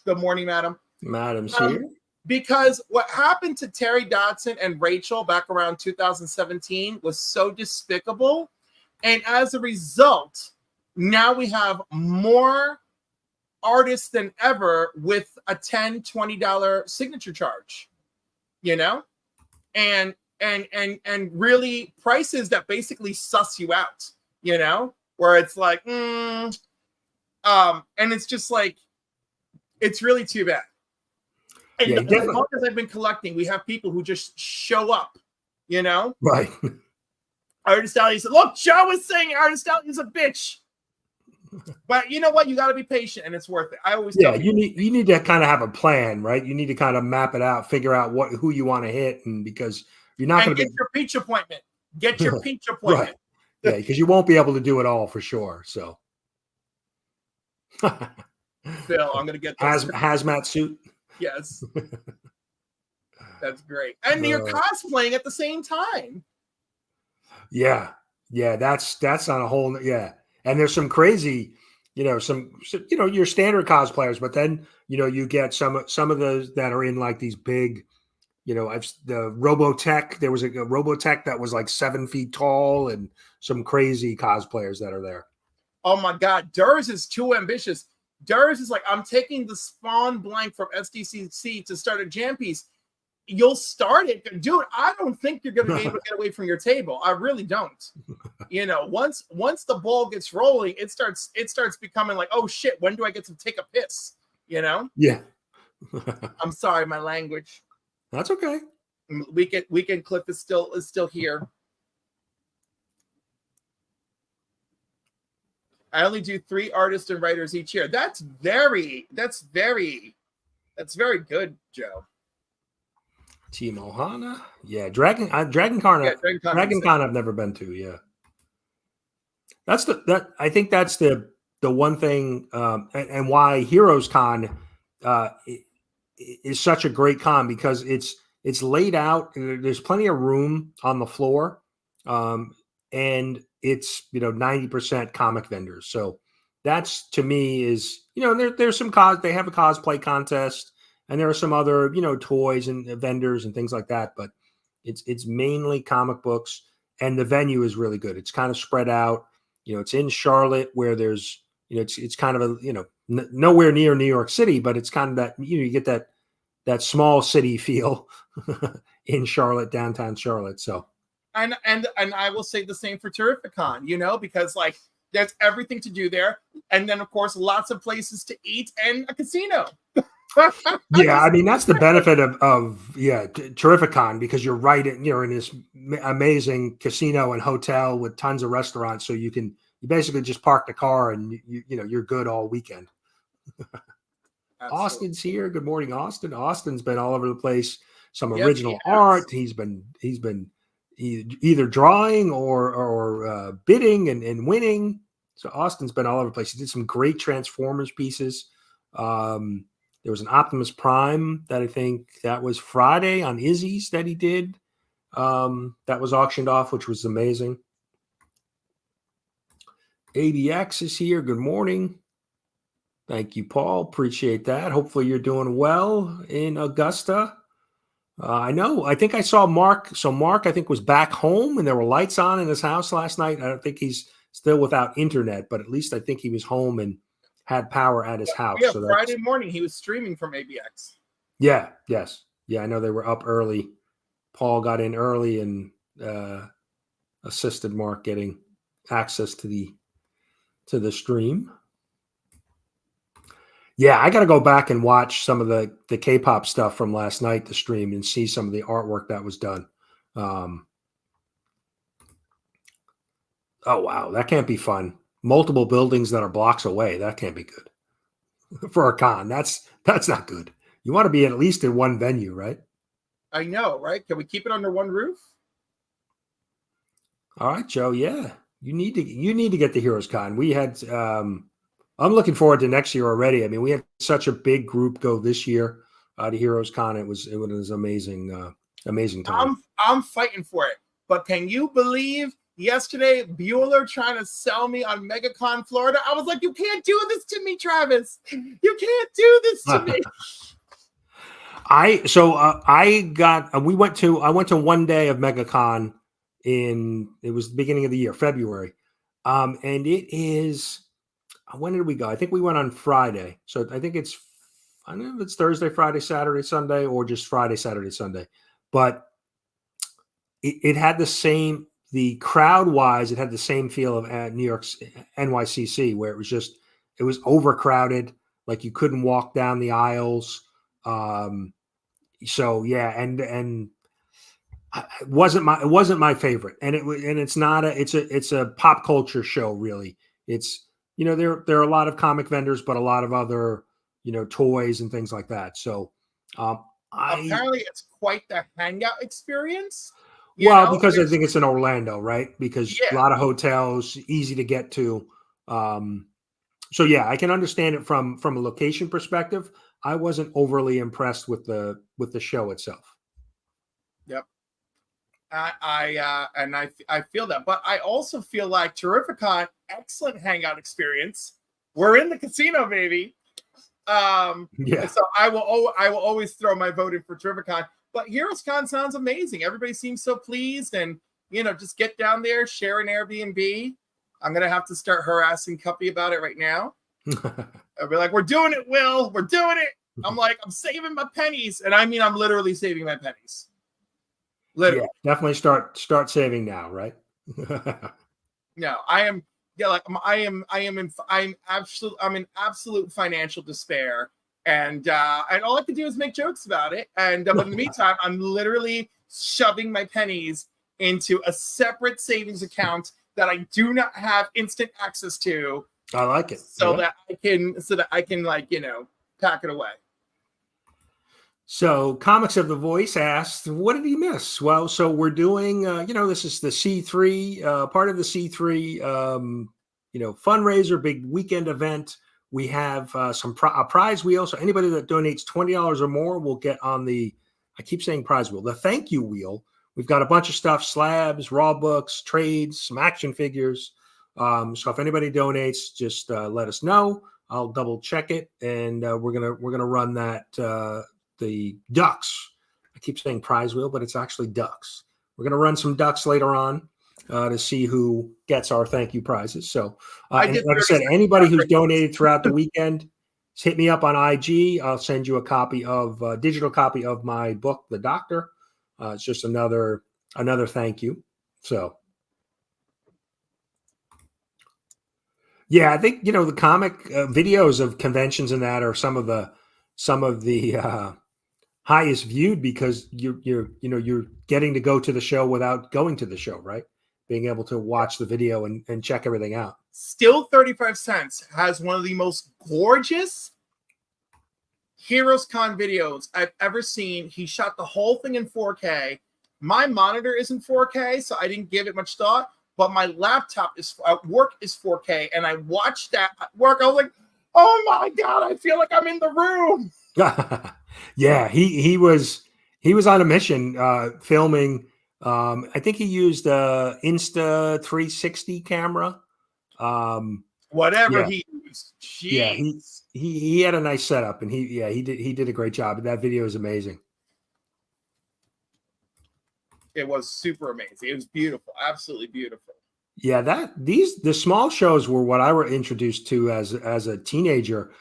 Good morning, madam. Madam's here. Because what happened to Terry Dodson and Rachel back around 2017 was so despicable. And as a result, now we have more artists than ever with a $10, $20 signature charge, and really prices that basically suss you out, where it's like, and it's just like, it's really too bad. And as long as I've been collecting, we have people who just show up, Right. Artist Alley said, look, Joe is saying Artist Alley is a bitch. But you know what? You got to be patient, and it's worth it. I always tell you need to kind of have a plan, right? You need to kind of map it out, figure out who you want to hit, and because you're not going to get your peach appointment. Get your peach appointment. Right. Yeah, because you won't be able to do it all for sure. So, Phil, I'm going to get this hazmat suit. Yes, that's great, and you're cosplaying at the same time. Yeah, that's on a whole And there's some crazy, your standard cosplayers, but then you get some of those that are in like these big, the Robotech. There was a Robotech that was like 7 feet tall, and some crazy cosplayers that are there. Oh my God, Durs is too ambitious. Durs is like, I'm taking the Spawn blank from SDCC to start a jam piece. You'll start it, dude. I don't think you're going to be able to get away from your table. I really don't. Once the ball gets rolling, it starts becoming like, oh shit, when do I get to take a piss? Yeah. I'm sorry, my language. That's okay. Weekend Clip is still here. I only do 3 artists and writers each year. That's very good, Joe. Team Ohana. Yeah, Dragon Con. Dragon Con I've never been to. Yeah. I think that's the one thing, and why Heroes Con is such a great con, because it's laid out. There's plenty of room on the floor, and it's 90% comic vendors. So that's, to me, is there's some they have a cosplay contest, and there are some other toys and vendors and things like that. But it's mainly comic books, and the venue is really good. It's kind of spread out. It's in Charlotte, where there's it's kind of a nowhere near New York City, but it's kind of that you get that small city feel in Charlotte, downtown Charlotte. So and I will say the same for Terrificon, because like there's everything to do there, and then of course lots of places to eat and a casino. Yeah, I mean that's the benefit of Terrificon, because you're right you're in this amazing casino and hotel with tons of restaurants, so you basically just park the car and you're good all weekend. Austin's here. Good morning, Austin. Austin's been all over the place. Some original art. He's been either drawing or bidding and winning. So Austin's been all over the place. He did some great Transformers pieces. There was an Optimus Prime that I think that was Friday on Izzy's that he did. That was auctioned off, which was amazing. ABX is here. Good morning. Thank you, Paul. Appreciate that. Hopefully you're doing well in Augusta. I know. I think I saw Mark. So Mark, I think, was back home and there were lights on in his house last night. I don't think he's still without internet, but at least I think he was home and had power at his house. Yeah, so Friday morning he was streaming from ABX. Yeah, yes. Yeah, I know they were up early. Paul got in early and assisted Mark getting access to the stream. Yeah, I got to go back and watch some of the K-pop stuff from last night, the stream, and see some of the artwork that was done. Oh, wow. That can't be fun. Multiple buildings that are blocks away. That can't be good for a con. That's not good. You want to be at least in one venue, right? I know, right? Can we keep it under one roof? All right, Joe. Yeah, you need to get to Heroes Con. We had. I'm looking forward to next year already. I mean, we had such a big group go this year to Heroes Con. It was amazing, amazing time. I'm fighting for it. But can you believe yesterday Bueller trying to sell me on MegaCon Florida? I was like, you can't do this to me, Travis. You can't do this to me. I went to one day of MegaCon it was the beginning of the year, February. And it is, when did we go? I think we went on Friday. So I don't know if it's Thursday, Friday, Saturday, Sunday, or just Friday, Saturday, Sunday. But it had the crowd wise, it had the same feel of New York's NYCC, where it was overcrowded. Like you couldn't walk down the aisles. So yeah, and it wasn't my favorite, and it's a pop culture show, really. It's there are a lot of comic vendors, but a lot of other toys and things like that. So apparently it's quite the hangout experience. Because I think it's in Orlando, right? Because a lot of hotels, easy to get to. So yeah, I can understand it from a location perspective. I wasn't overly impressed with the show itself. Yep. I feel that, but I also feel like Terrificon, excellent hangout experience. We're in the casino, baby. So I will always throw my vote in for Terrificon. But HeroesCon sounds amazing. Everybody seems so pleased, and just get down there, share an Airbnb. I'm gonna have to start harassing Cuppy about it right now. I'll be like, "We're doing it, Will. We're doing it." I'm like, "I'm saving my pennies," and I mean, I'm literally saving my pennies. Literally, yeah, definitely start saving now, right? No, I am. Yeah, like I'm in absolute financial despair. And all I can do is make jokes about it. And but in the meantime, I'm literally shoving my pennies into a separate savings account that I do not have instant access to I like it. So that I can like, pack it away. So, Comics of the Voice asked, what did he miss? Well, so we're doing, this is the C3, part of the C3, fundraiser, big weekend event. We have a prize wheel. So, anybody that donates $20 or more will get on I keep saying prize wheel, the thank you wheel. We've got a bunch of stuff, slabs, raw books, trades, some action figures. So, if anybody donates, just let us know. I'll double check it, and we're gonna run that. The ducks. I keep saying prize wheel, but it's actually ducks. We're going to run some ducks later on to see who gets our thank you prizes. So, like I said, anybody who's donated throughout the weekend, hit me up on IG. I'll send you a digital copy of my book, The Doctor. It's just another thank you. So, yeah, I think the comic videos of conventions and that are some of the highest viewed because you're getting to go to the show without going to the show, right? Being able to watch the video and check everything out. Still 35 Cents has one of the most gorgeous Heroes Con videos I've ever seen. He shot the whole thing in 4K. My monitor isn't 4K, so I didn't give it much thought, but my laptop at work is 4K, and I watched that at work. I was like, oh my God, I feel like I'm in the room. Yeah, he was on a mission filming. I think he used a Insta 360 camera. Whatever he used. Jeez. Yeah, he had a nice setup, and he did a great job. That video is amazing. It was super amazing. It was beautiful, absolutely beautiful. Yeah, the small shows were what I were introduced to as a teenager.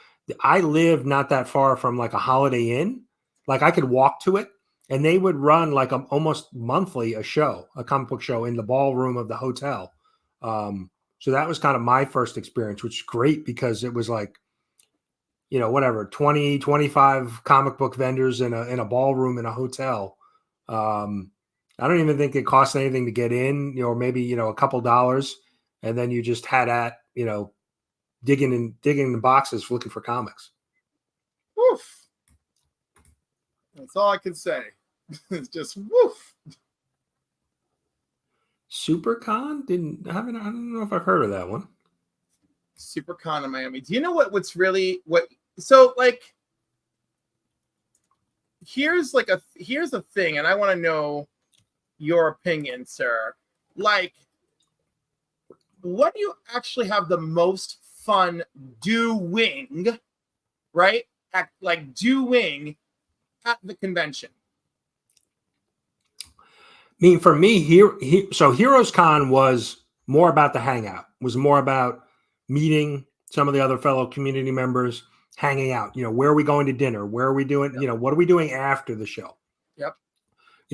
I lived not that far from like a Holiday Inn. Like I could walk to it, and they would run like almost monthly a comic book show in the ballroom of the hotel. So that was kind of my first experience, which is great because it was like, 20, 25 comic book vendors in a ballroom in a hotel. I don't even think it cost anything to get in, or maybe, a couple dollars. And then you just had digging in the boxes looking for comics. Woof. That's all I can say. It's just woof. SuperCon? I don't know if I've heard of that one. SuperCon in Miami. Do you know what's really so like here's a thing, and I want to know your opinion, sir. Like, what do you actually have the most fun doing, right? Doing at the convention? I mean, for me, so Heroes Con was more about the hangout, was more about meeting some of the other fellow community members, hanging out. Where are we going to dinner? Where are we doing? Yep. What are we doing after the show? Yep.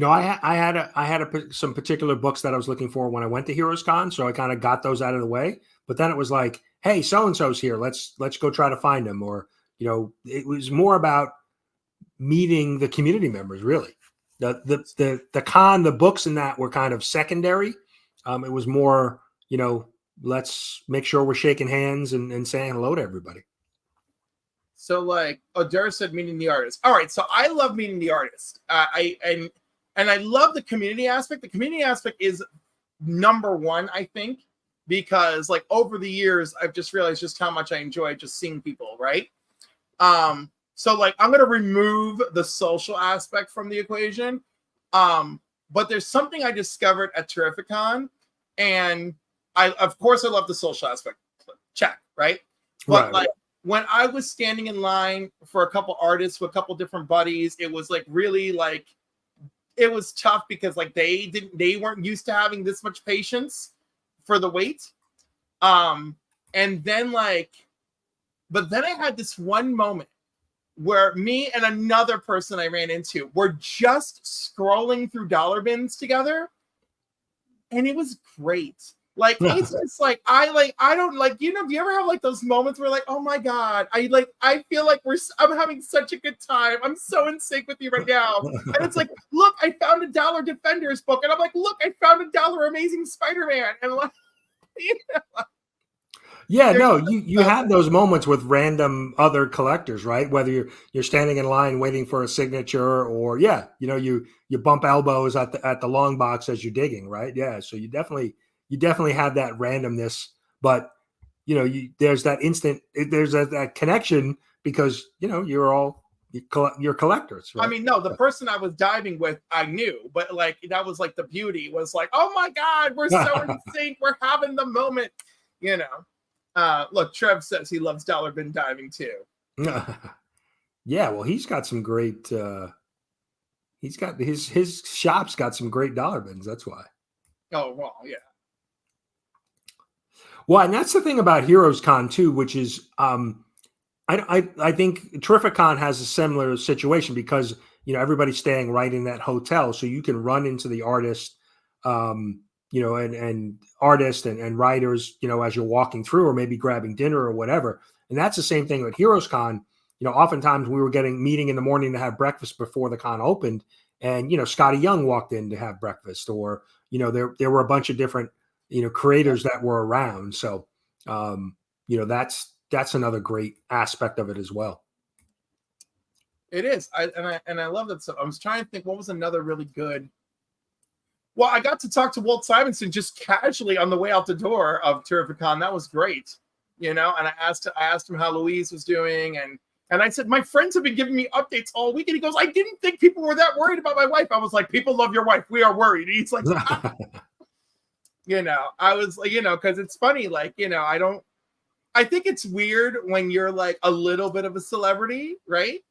I had some particular books that I was looking for when I went to Heroes Con, so I kind of got those out of the way. But then it was like, hey, so and so's here. Let's go try to find them. Or it was more about meeting the community members, really. The con, the books and that were kind of secondary. It was more, let's make sure we're shaking hands and saying hello to everybody. So like Odara said, meeting the artist. All right. So I love meeting the artist. And I love the community aspect. The community aspect is number one, I think, because like over the years, I've just realized just how much I enjoy just seeing people. Right. So like I'm gonna remove the social aspect from the equation. But there's something I discovered at Terrificon, and I love the social aspect. Check, right? But right. When I was standing in line for a couple artists with a couple different buddies, it was like really like it was tough because like they weren't used to having this much patience for the wait. And then but then I had this one moment where me and another person I ran into were just scrolling through dollar bins together, and it was great. Like it's just like I don't like, do you ever have like those moments where like, oh my God, I feel like I'm having such a good time. I'm so in sync with you right now. And it's like, look, I found a $1 Defenders book, and I'm like, look, I found a $1 Amazing Spider-Man, and like, Yeah, There's no, you have those moments with random other collectors, right? Whether you're standing in line waiting for a signature, or you bump elbows at the long box as you're digging, right? Yeah, so you definitely have that randomness, but there's that instant, there's that connection because you're collectors, I right? mean, no, the person I was diving with, I knew, but like that was like the beauty was like, oh my God, we're so in sync. We're having the moment, you know. Look, Trev says he loves dollar bin diving too. Yeah, well, he's got some great. He's got his shop's got some great dollar bins. That's why. Oh well, yeah. Well, and that's the thing about Heroes Con too, which is I think Terrific Con has a similar situation because everybody's staying right in that hotel, so you can run into the artist, and artists and writers, as you're walking through, or maybe grabbing dinner or whatever. And that's the same thing with Heroes Con. Oftentimes we were meeting in the morning to have breakfast before the con opened, and Scotty Young walked in to have breakfast, or there were a bunch of different creators that were around. So that's another great aspect of it as well. It is. I love that stuff. I was trying to think what was another really good. Well, I got to talk to Walt Simonson just casually on the way out the door of Terrificon. That was great. And I asked him how Louise was doing, and I said, my friends have been giving me updates all week. And he goes, I didn't think people were that worried about my wife. I was like, people love your wife. We are worried. And he's like, I was like, because it's funny, like, I think it's weird when you're like a little bit of a celebrity, right?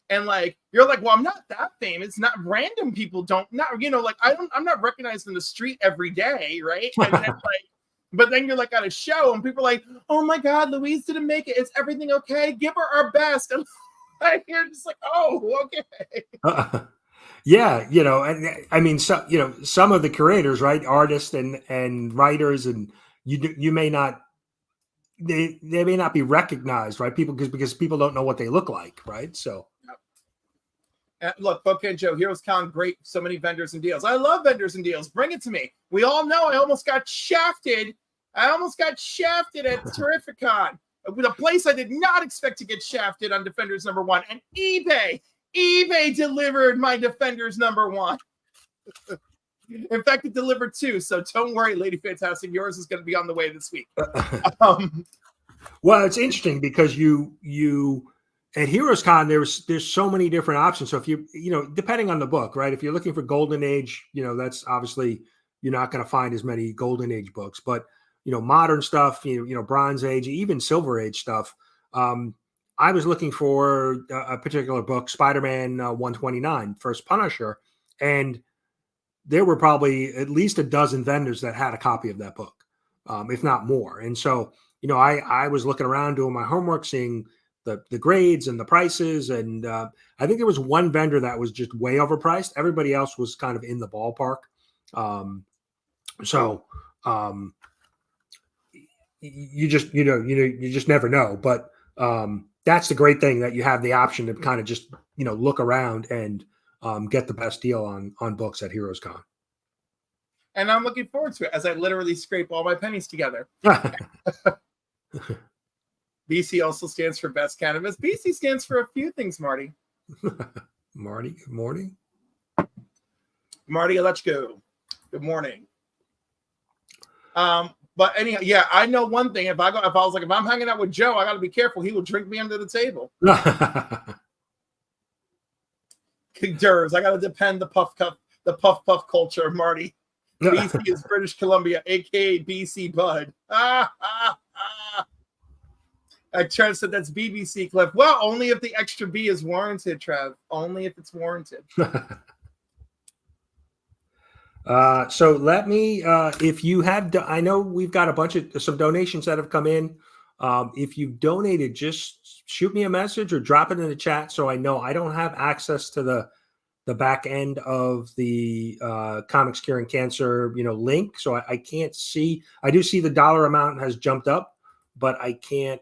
And like, you're like, well, I'm not that famous. Not random people like I'm not recognized in the street every day, right? And then but then you're like at a show and people are like, oh my God, Louise didn't make it. Is everything okay? Give her our best. And you're just like, oh, okay. Yeah, and I mean, some of the curators, right, artists and writers, and you may not, they may not be recognized, right? Because people don't know what they look like, right? So. Look, Bokeh Joe, Heroes Con, great. So many vendors and deals. I love vendors and deals. Bring it to me. We all know I almost got shafted. at Terrificon. The place I did not expect to get shafted on Defenders #1. And eBay delivered my Defenders #1. In fact, it delivered 2. So don't worry, Lady Fantastic. Yours is going to be on the way this week. Well, it's interesting because you at Heroes Con, there's so many different options. So if depending on the book, right? If you're looking for Golden Age, that's obviously you're not going to find as many Golden Age books. But modern stuff, Bronze Age, even Silver Age stuff. I was looking for a particular book, Spider-Man 129, First Punisher, and there were probably at least a dozen vendors that had a copy of that book, if not more. And so, I was looking around doing my homework, seeing the grades and the prices. And I think there was one vendor that was just way overpriced. Everybody else was kind of in the ballpark. You just never know. But that's the great thing, that you have the option to kind of just, look around and get the best deal on books at Heroes Con. And I'm looking forward to it as I literally scrape all my pennies together. BC also stands for Best Cannabis. BC stands for a few things, Marty. Marty, good morning. Marty, let's go. Good morning. But anyhow, yeah, I know one thing. If I'm hanging out with Joe, I got to be careful. He will drink me under the table. Durs, I got to defend the puff culture, Marty. BC is British Columbia, aka BC Bud. Trev said that's BBC Cliff. Well, only if the extra B is warranted, Trev. Only if it's warranted. So let me, if you have, I know we've got some donations that have come in. If you've donated, just shoot me a message or drop it in the chat so I know. I don't have access to the back end of the Comics Curing Cancer, link. So I can't see. I do see the dollar amount has jumped up, but I can't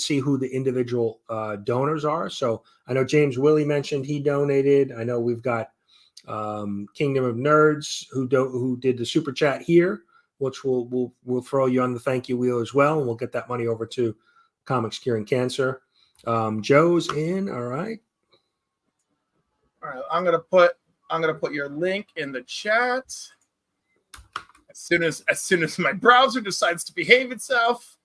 see who the individual donors are. So I know James Willie mentioned he donated. I know we've got Kingdom of Nerds who did the super chat here which we'll throw you on the thank you wheel as well, and we'll get that money over to Comics Curing Cancer. Joe's in. All right. All right. I'm gonna put your link in the chat as soon as my browser decides to behave itself.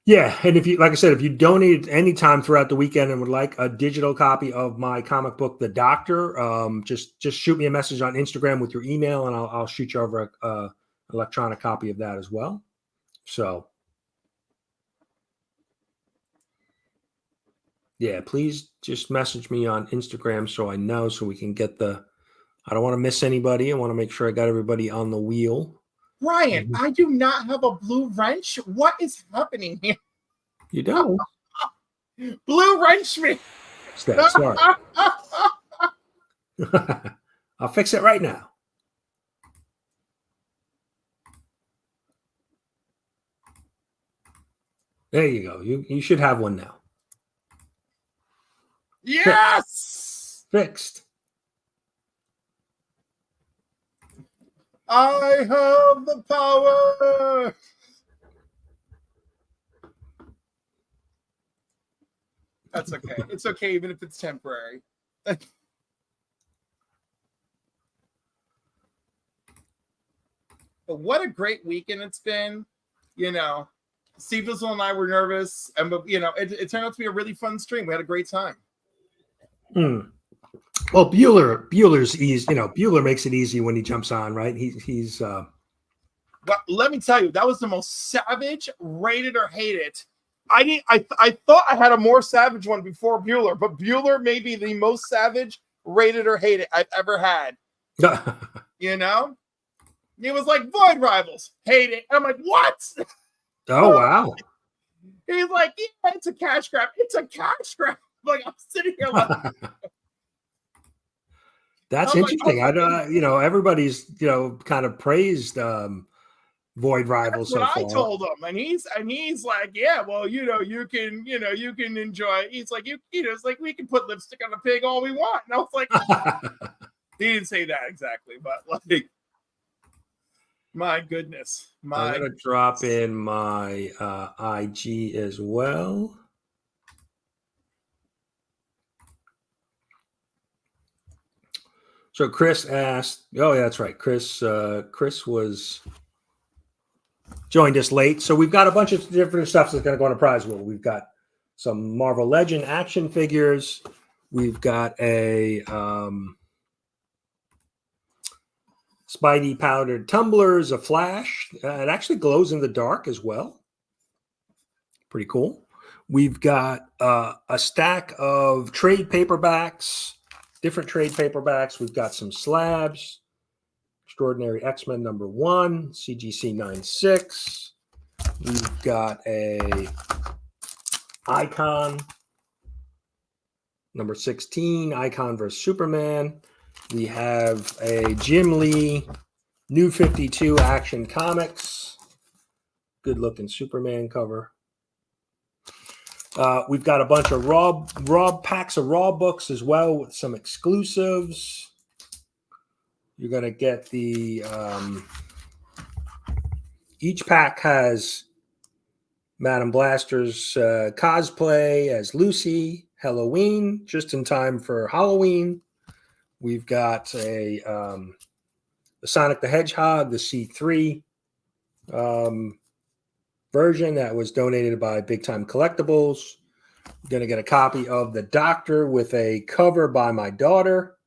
Yeah, and if you, like I said, if you donate any time throughout the weekend and would like a digital copy of my comic book, The Doctor, just shoot me a message on Instagram with your email, and I'll shoot you over a electronic copy of that as well. So, yeah, please just message me on Instagram so I know, so we can get the. I don't want to miss anybody. I want to make sure I got everybody on the wheel. Brian, I do not have a blue wrench. What is happening here? You don't. Blue wrench me. Sorry. I'll fix it right now. There you go. You should have one now. Yes. Fixed. I have the power. That's okay. It's okay, even if it's temporary. But what a great weekend it's been. You know, Steve-Vizzle and I were nervous, and you know, it turned out to be a really fun stream. We had a great time. Well, Bueller's easy. You know, Bueller makes it easy when he jumps on, right? He's. Well, let me tell you, that was the most savage, rated or hated. I thought I had a more savage one before Bueller, but Bueller may be the most savage, rated or hated I've ever had. You know, he was like Void Rivals, hate it. I'm like, what? Oh wow. He's like, yeah, it's a cash grab. It's a cash grab. Like I'm sitting here like. That's interesting. Like, you know, everybody's, you know, kind of praised Void Rivals so far. I told him, and he's like, yeah, well, you know, you can enjoy it. He's like, you know, it's like we can put lipstick on a pig all we want. And I was like, he didn't say that exactly, but like, my goodness, I'm gonna drop in my IG as well. So Chris asked, oh yeah, that's right. Chris was joined us late. So we've got a bunch of different stuff that's going to go on a prize wheel. We've got some Marvel Legend action figures. We've got a Spidey powdered tumblers, a Flash. It actually glows in the dark as well. Pretty cool. We've got a stack of trade paperbacks. Different trade paperbacks. We've got some slabs. Extraordinary X-Men #1, CGC 96. We've got a Icon #16, Icon versus Superman. We have a Jim Lee New 52 Action Comics. Good looking Superman cover. We've got a bunch of raw packs of raw books as well with some exclusives. You're going to get the each pack has Madame Blaster's cosplay as Lucy, Halloween, just in time for Halloween. We've got the Sonic the Hedgehog, the C3 version that was donated by Big Time Collectibles. You're going to get a copy of The Doctor with a cover by my daughter.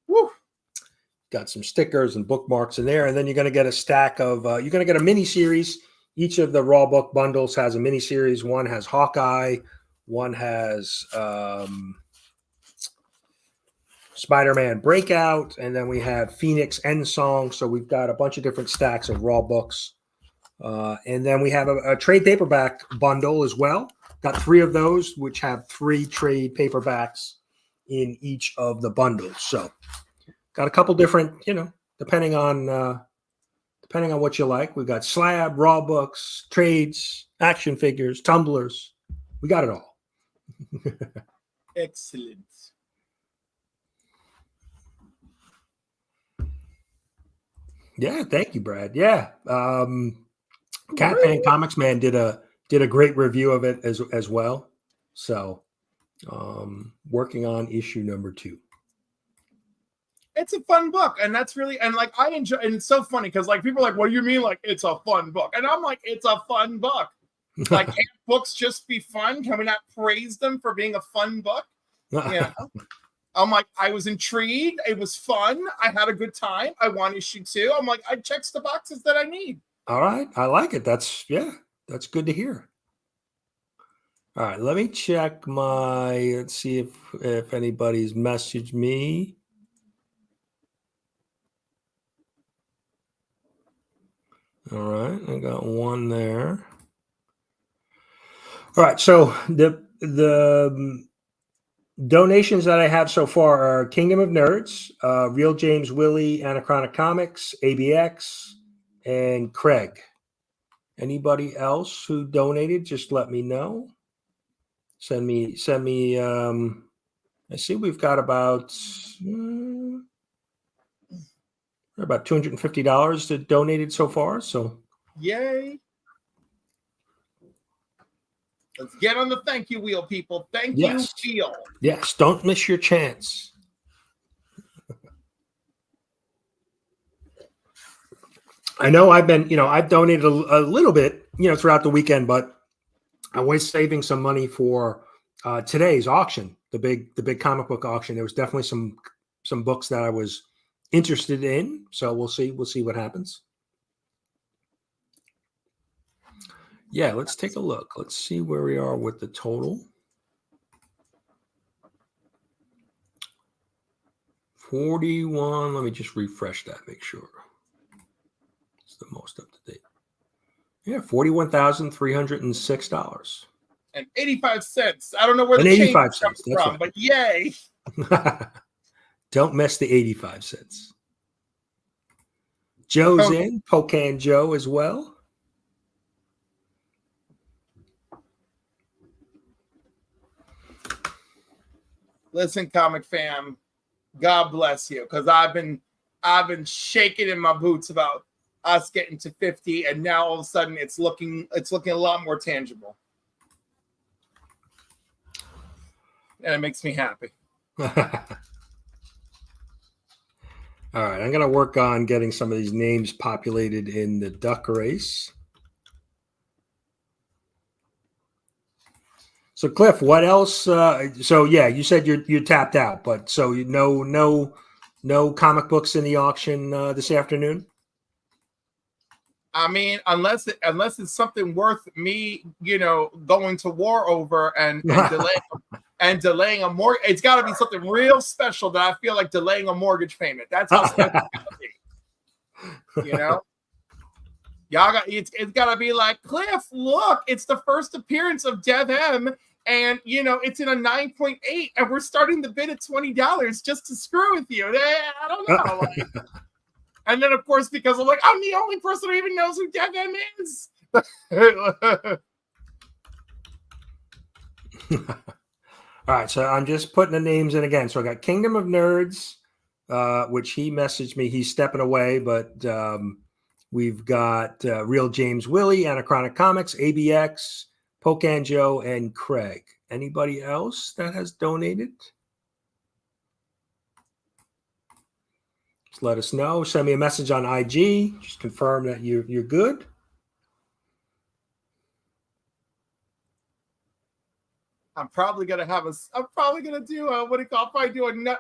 Woo! Got some stickers and bookmarks in there. And then you're going to get a stack of, you're going to get a mini series. Each of the raw book bundles has a mini series. One has Hawkeye. One has Spider-Man Breakout. And then we have Phoenix End Song. So we've got a bunch of different stacks of raw books. And then we have a trade paperback bundle as well. Got 3 of those, which have 3 trade paperbacks in each of the bundles. So got a couple different, you know, depending on what you like. We've got slab, raw books, trades, action figures, tumblers. We got it all. Excellent. Yeah, thank you, Brad. Yeah. Catman Comics Man did a great review of it as well. So working on issue number 2. It's a fun book, and that's really, and like I enjoy, and it's so funny because like people are like, what do you mean like it's a fun book? And I'm like, it's a fun book. Like, can't books just be fun? Can we not praise them for being a fun book? Yeah. I'm like, I was intrigued. It was fun. I had a good time. I want issue 2. I'm like, I checked the boxes that I need. All right. I like it. That's good to hear. All right. Let me check let's see if anybody's messaged me. All right. I got one there. All right. So the donations that I have so far are Kingdom of Nerds, Real James Willie, Anachronic Comics, ABX, and Craig. Anybody else who donated, just let me know. Send me. I see we've got about $250 that donated so far. So yay. Let's get on the thank you wheel, people. Thank you wheel. Yes, don't miss your chance. I know I've donated a little bit, throughout the weekend, but I was saving some money for today's auction, the big comic book auction. There was definitely some books that I was interested in, so we'll see what happens. Yeah, let's take a look. Let's see where we are with the total. 41. Let me just refresh that, make sure it's the most up to date. Yeah, $41,306 and 85 cents. I don't know where the change comes from, right. But yay! Don't miss the 85 cents. Joe's in, Pocan Joe as well. Listen, comic fam, God bless you, because I've been shaking in my boots about us getting to 50, and now all of a sudden it's looking a lot more tangible, and it makes me happy. All right, I'm gonna work on getting some of these names populated in the duck race. So Cliff, what else? So yeah, you said you're tapped out, but so no comic books in the auction this afternoon. I mean, unless it's something worth me, going to war over and delaying a mortgage. It's got to be something real special that I feel like delaying a mortgage payment. That's how special it's got to be. Y'all it's got to be like, Cliff, look, it's the first appearance of Dev M, and it's in a 9.8, and we're starting the bid at $20 just to screw with you. I don't know. And then, of course, because I'm the only person who even knows who Dev M is. All right, so I'm just putting the names in again. So I got Kingdom of Nerds, which he messaged me. He's stepping away, but we've got Real James Willie, Anachronic Comics, ABX, Pocan Joe, and Craig. Anybody else that has donated? Just let us know. Send me a message on IG. Just confirm that you're good. I'm probably gonna do a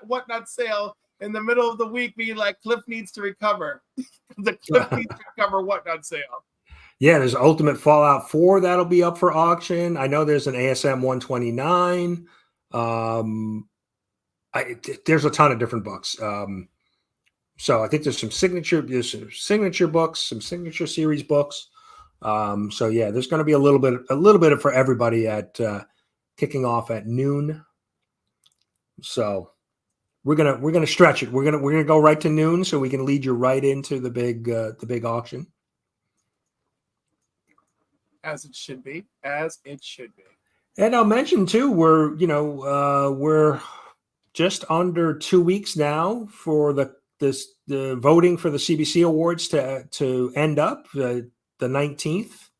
whatnot sale in the middle of the week, being like, Cliff needs to recover. The Cliff needs to recover whatnot sale. Yeah, there's Ultimate Fallout 4 that'll be up for auction. I know there's an ASM 129. There's a ton of different books. So I think there's some signature books, some signature series books. So yeah, there's going to be a little bit for everybody at kicking off at noon. So we're gonna stretch it. We're gonna go right to noon so we can lead you right into the big auction. As it should be. And I'll mention too, we're just under 2 weeks now for the the voting for the CBC Awards to end up. The 19th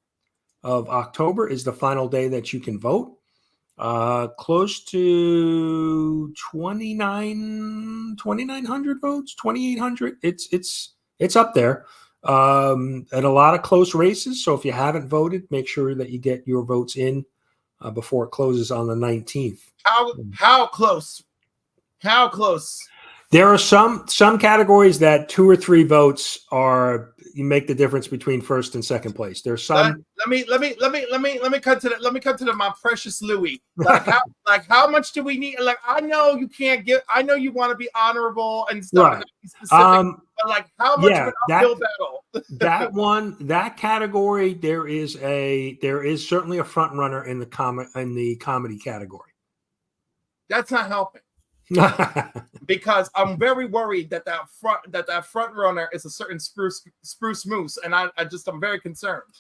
of October is the final day that you can vote. Close to 2,900 votes, 2,800. It's up there. And a lot of close races. So if you haven't voted, make sure that you get your votes in before it closes on the 19th. How close? How close? There are some categories that 2 or 3 votes you make the difference between first and second place. There's some. Let me cut to my precious Louis. Like how much do we need? Like I know you can't get. I know you want to be honorable and stuff. Right. And be specific, but like how much of an uphill battle? that category, there is certainly a front runner in the comedy category. That's not helping. Because I'm very worried that front runner is a certain spruce moose, and I'm very concerned.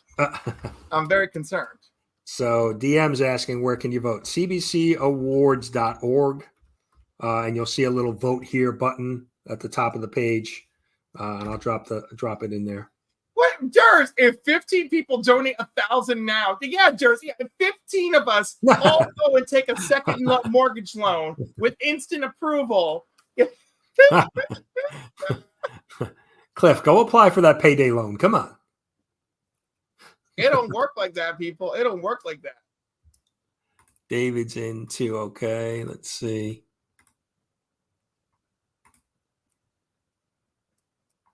I'm very concerned. So DM's asking, where can you vote? cbcawards.org, and you'll see a little vote here button at the top of the page, and I'll drop it in there. What, Jers? If 15 people donate $1,000 now, yeah, Jers, yeah, if 15 of us all go and take a second mortgage loan with instant approval. Cliff, go apply for that payday loan. Come on. It don't work like that, people. It don't work like that. David's in too. Okay, let's see.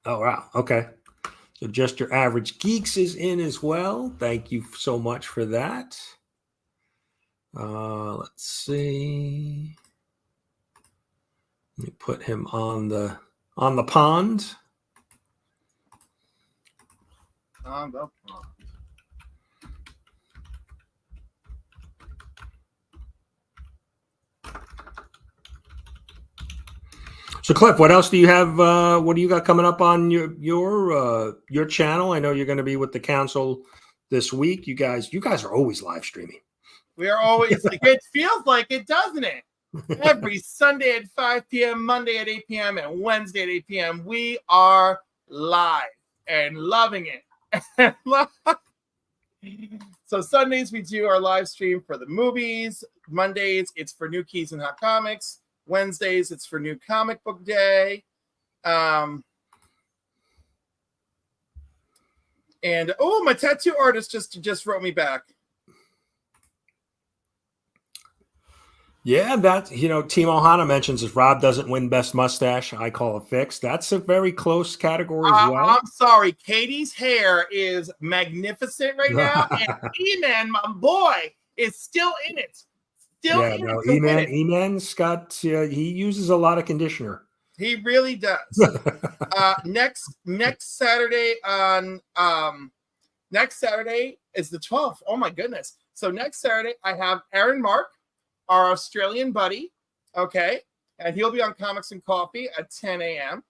Oh, wow. Okay. So Just Your Average Geeks is in as well. Thank you so much for that. Let's see. Let me put him on the pond. On the pond. So Cliff, what else do you have? What do you got coming up on your channel? I know you're going to be with the council this week. You guys are always live streaming. We are always. It feels like it, doesn't it? Every Sunday at 5 p.m., Monday at 8 p.m., and Wednesday at 8 p.m. We are live and loving it. So Sundays we do our live stream for the movies. Mondays it's for New Keys and Hot Comics. Wednesdays it's for New Comic Book Day. And my tattoo artist just wrote me back. Yeah, that Timo Hana mentions if Rob doesn't win Best Mustache, I call it fixed. That's a very close category as well. I'm sorry, Katie's hair is magnificent right now, and E-Man, my boy, is still in it. E-Man's got he uses a lot of conditioner. He really does. Next Saturday next Saturday is the 12th. Oh my goodness. So next Saturday I have Aaron Mark, our Australian buddy, okay? And he'll be on Comics and Coffee at 10 a.m.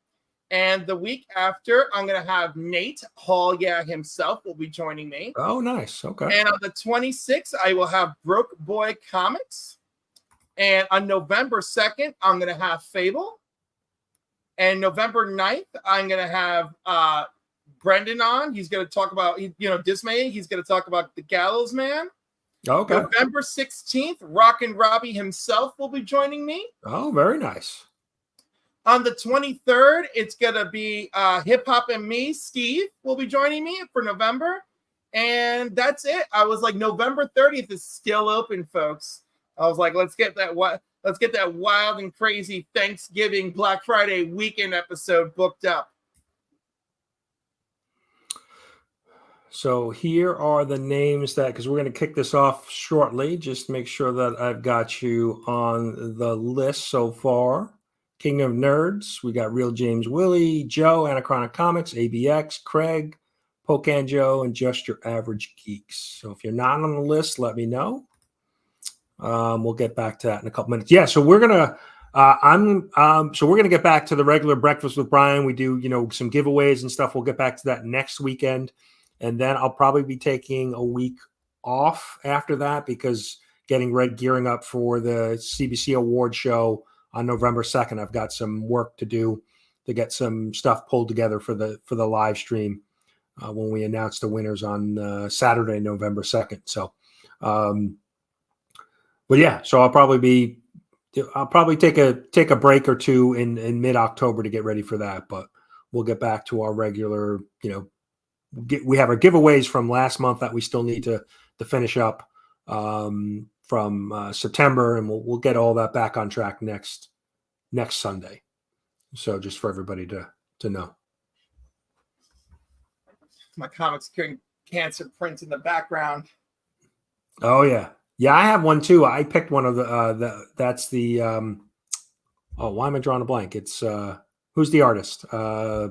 And the week after, I'm going to have Nate Hall, himself will be joining me. Oh, nice. Okay. And on the 26th, I will have Broke Boy Comics. And on November 2nd, I'm going to have Fable. And November 9th, I'm going to have Brendan on. He's going to talk about, Dismay. He's going to talk about The Gallows Man. Okay. November 16th, Rockin' Robbie himself will be joining me. Oh, very nice. On the 23rd, it's going to be Hip Hop and Me. Steve will be joining me for November. And that's it. I was like, November 30th is still open, folks. I was like, let's get that wild and crazy Thanksgiving Black Friday weekend episode booked up. So here are the names because we're going to kick this off shortly. Just make sure that I've got you on the list so far. Kingdom of Nerds, we got Real James Willie, Joe, Anachronic Comics, ABX, Craig, Pocan Joe, and Just Your Average Geeks. So if you're not on the list, let me know. We'll get back to that in a couple minutes. Yeah, so we're gonna we're gonna get back to the regular Breakfast with Brian. We do some giveaways and stuff. We'll get back to that next weekend. And then I'll probably be taking a week off after that because gearing up for the CBC Award show on November 2nd. I've got some work to do to get some stuff pulled together for the live stream when we announce the winners on Saturday, November 2nd. So, but yeah, so I'll probably take a break or two in mid-October to get ready for that. But we'll get back to our regular, we have our giveaways from last month that we still need to finish up from September, and we'll get all that back on track next Sunday. So just for everybody to know. My comics curing cancer print in the background. Oh yeah. Yeah, I have one too. I picked one of that's the why am I drawing a blank? It's who's the artist? A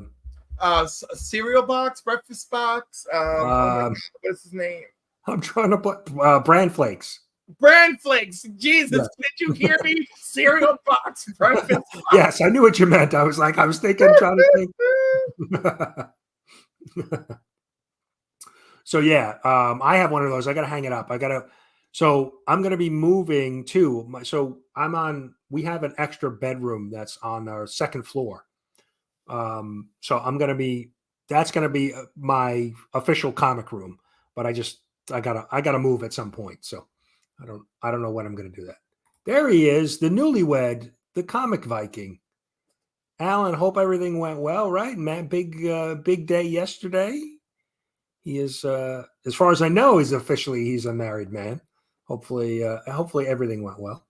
cereal box, breakfast box. What is his name? I'm trying to Bran Flakes. Bran Flakes. Jesus, yeah. Did you hear me? Cereal box, breakfast box. Yes, I knew what you meant. I was thinking, trying to think. So yeah, I have one of those. I got to hang it up. So I'm going to be moving too. We have an extra bedroom that's on our second floor. So that's going to be my official comic room, but I gotta move at some point. So I don't know when I'm going to do that. There he is, the newlywed, the comic Viking. Alan, hope everything went well, right? Man, big day yesterday. He is, as far as I know, he's a married man. Hopefully everything went well.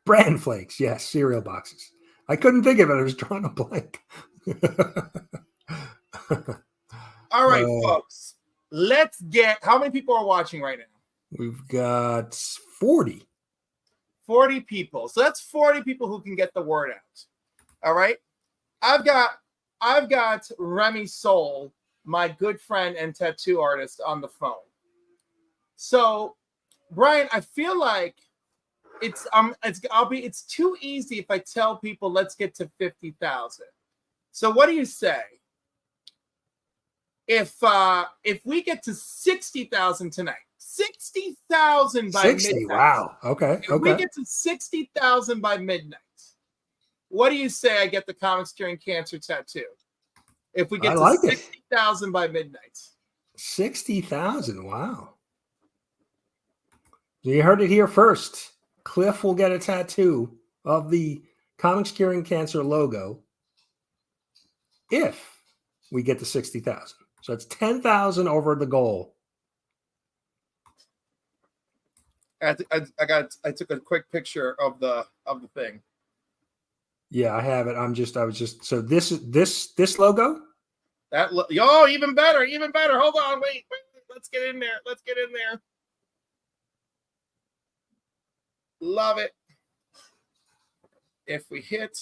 Bran Flakes, yes, cereal boxes. I couldn't think of it. I was drawing a blank. All right, folks. Let's get. How many people are watching right now? We've got 40. 40 people. So that's 40 people who can get the word out. All right. I've got Remy Soul, my good friend and tattoo artist, on the phone. So, Brian, I feel like it's too easy if I tell people let's get to 50,000. So, what do you say? If we get to 60,000 tonight, 60,000 by 60, midnight. Wow. Okay. If we get to 60,000 by midnight, what do you say I get the comics curing cancer tattoo? If we get to 60,000 by midnight. 60,000. Wow. You heard it here first. Cliff will get a tattoo of the comics curing cancer logo if we get to 60,000. So it's 10,000 over the goal. I took a quick picture of the thing. Yeah, I have it. So this logo? Even better. Hold on, wait. Let's get in there. Love it. If we hit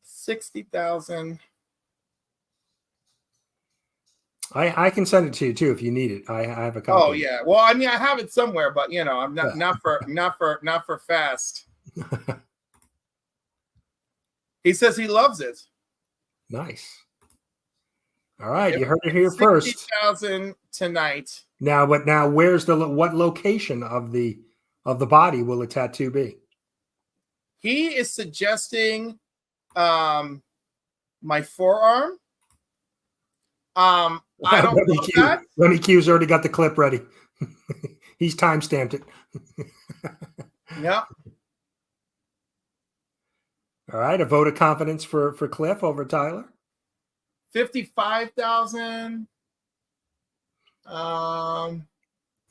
60,000. I can send it to you too if you need it. I have a copy. Oh yeah. Well, I mean, I have it somewhere, but I'm not for fast. He says he loves it. Nice. All right, you heard it here first. 60,000 tonight. Now, where's what location of the body will the tattoo be? He is suggesting my forearm. I don't know that. Lenny Q's already got the clip ready. He's time-stamped it. Yep. All right, a vote of confidence for Cliff over Tyler. 55,000.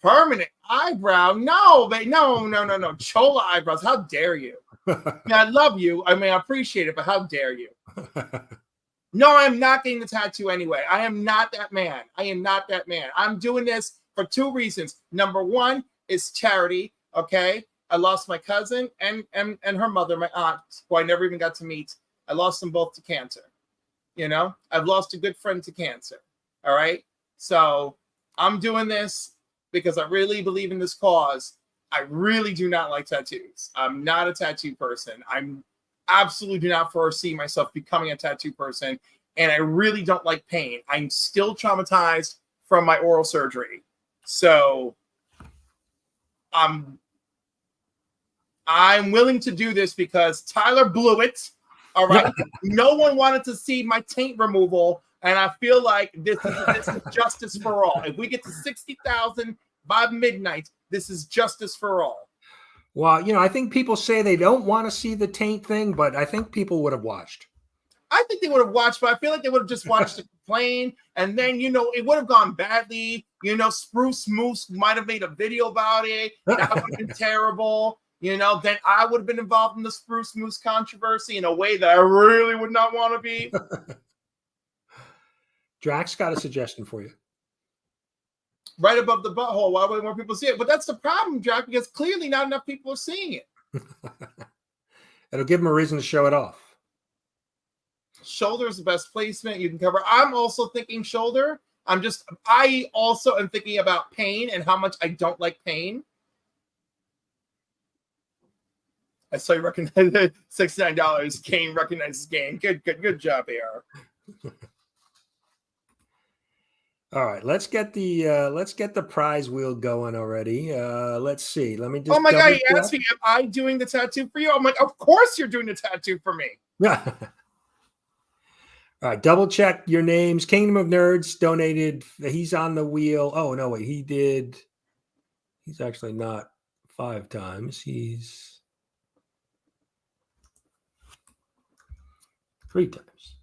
Permanent eyebrow. No, Chola eyebrows. How dare you? I love you. I mean, I appreciate it, but how dare you? No, I'm not getting the tattoo anyway. I am not that man. I'm doing this for two reasons. Number one is charity. Okay. I lost my cousin and her mother, my aunt, who I never even got to meet. I lost them both to cancer. I've lost a good friend to cancer. All right. So I'm doing this because I really believe in this cause. I really do not like tattoos. I'm not a tattoo person. I'm absolutely do not foresee myself becoming a tattoo person. And I really don't like pain. I'm still traumatized from my oral surgery. So I'm I'm willing to do this because Tyler blew it. All right. No one wanted to see my taint removal. And I feel like this is justice for all. If we get to 60,000 by midnight, this is justice for all. Well, I think people say they don't want to see the taint thing, but I think people would have watched. I think they would have watched, but I feel like they would have just watched to complain. And then, it would have gone badly. Spruce Moose might have made a video about it. That would have been terrible. Then I would have been involved in the Spruce Moose controversy in a way that I really would not want to be. Drax got a suggestion for you. Right above the butthole. Why would more people see it? But that's the problem, Drax, because clearly not enough people are seeing it. It'll give them a reason to show it off. Shoulder is the best placement you can cover. I'm also thinking shoulder. I also am thinking about pain and how much I don't like pain. I saw you recognize $69. Kane recognizes game. Good job, AR. All right, let's get the prize wheel going already. Let's see. Let me just. Oh my God! He asked me, "Am I doing the tattoo for you?" I'm like, "Of course you're doing the tattoo for me." Yeah. All right, double check your names. Kingdom of Nerds donated. He's on the wheel. Oh no, wait, he did. He's actually not 5 times. He's 3 times.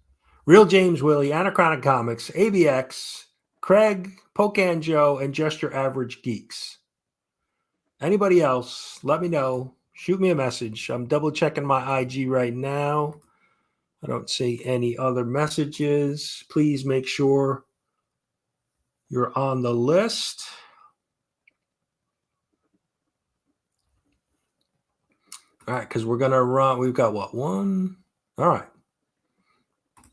Real James Willie, Anachronic Comics, ABX, Craig, Pocan Joe, and Just Your Average Geeks. Anybody else, let me know. Shoot me a message. I'm double checking my IG right now. I don't see any other messages. Please make sure you're on the list. All right, because we're going to run. We've got what? 1. All right.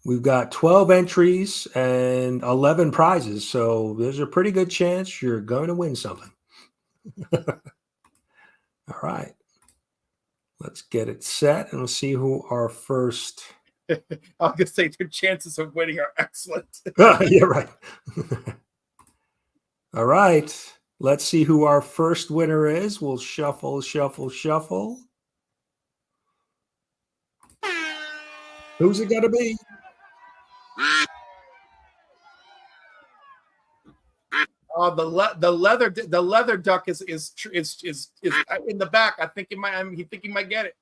We've got 12 entries and 11 prizes. So there's a pretty good chance you're going to win something. All right. Let's get it set and we'll see who our first. I was going to say your chances of winning are excellent. Yeah, right. All right. Let's see who our first winner is. We'll shuffle. Who's it going to be? Oh, the leather duck is in the back. I think he might get it.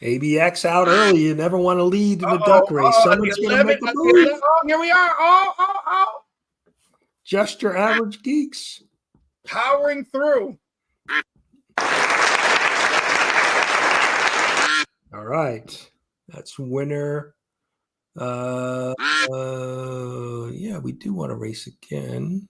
ABX out early. You never want to lead in the duck race. Someone's going to make a move. Oh, here we are. Oh. Just Your Average Geeks. Powering through. All right. That's winner. Yeah, we do want to race again.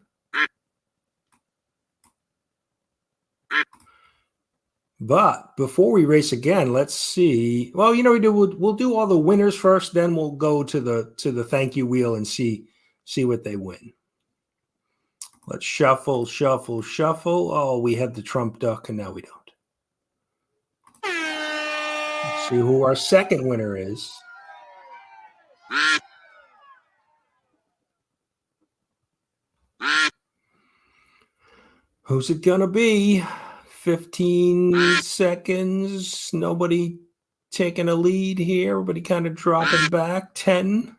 But before we race again, let's see. Well, we'll do all the winners first, then we'll go to the thank you wheel and see what they win. Let's shuffle. Oh, we had the Trump duck and now we don't. Let's see who our second winner is. Who's it gonna be? 15 seconds. Nobody taking a lead here. Everybody kind of dropping back. 10.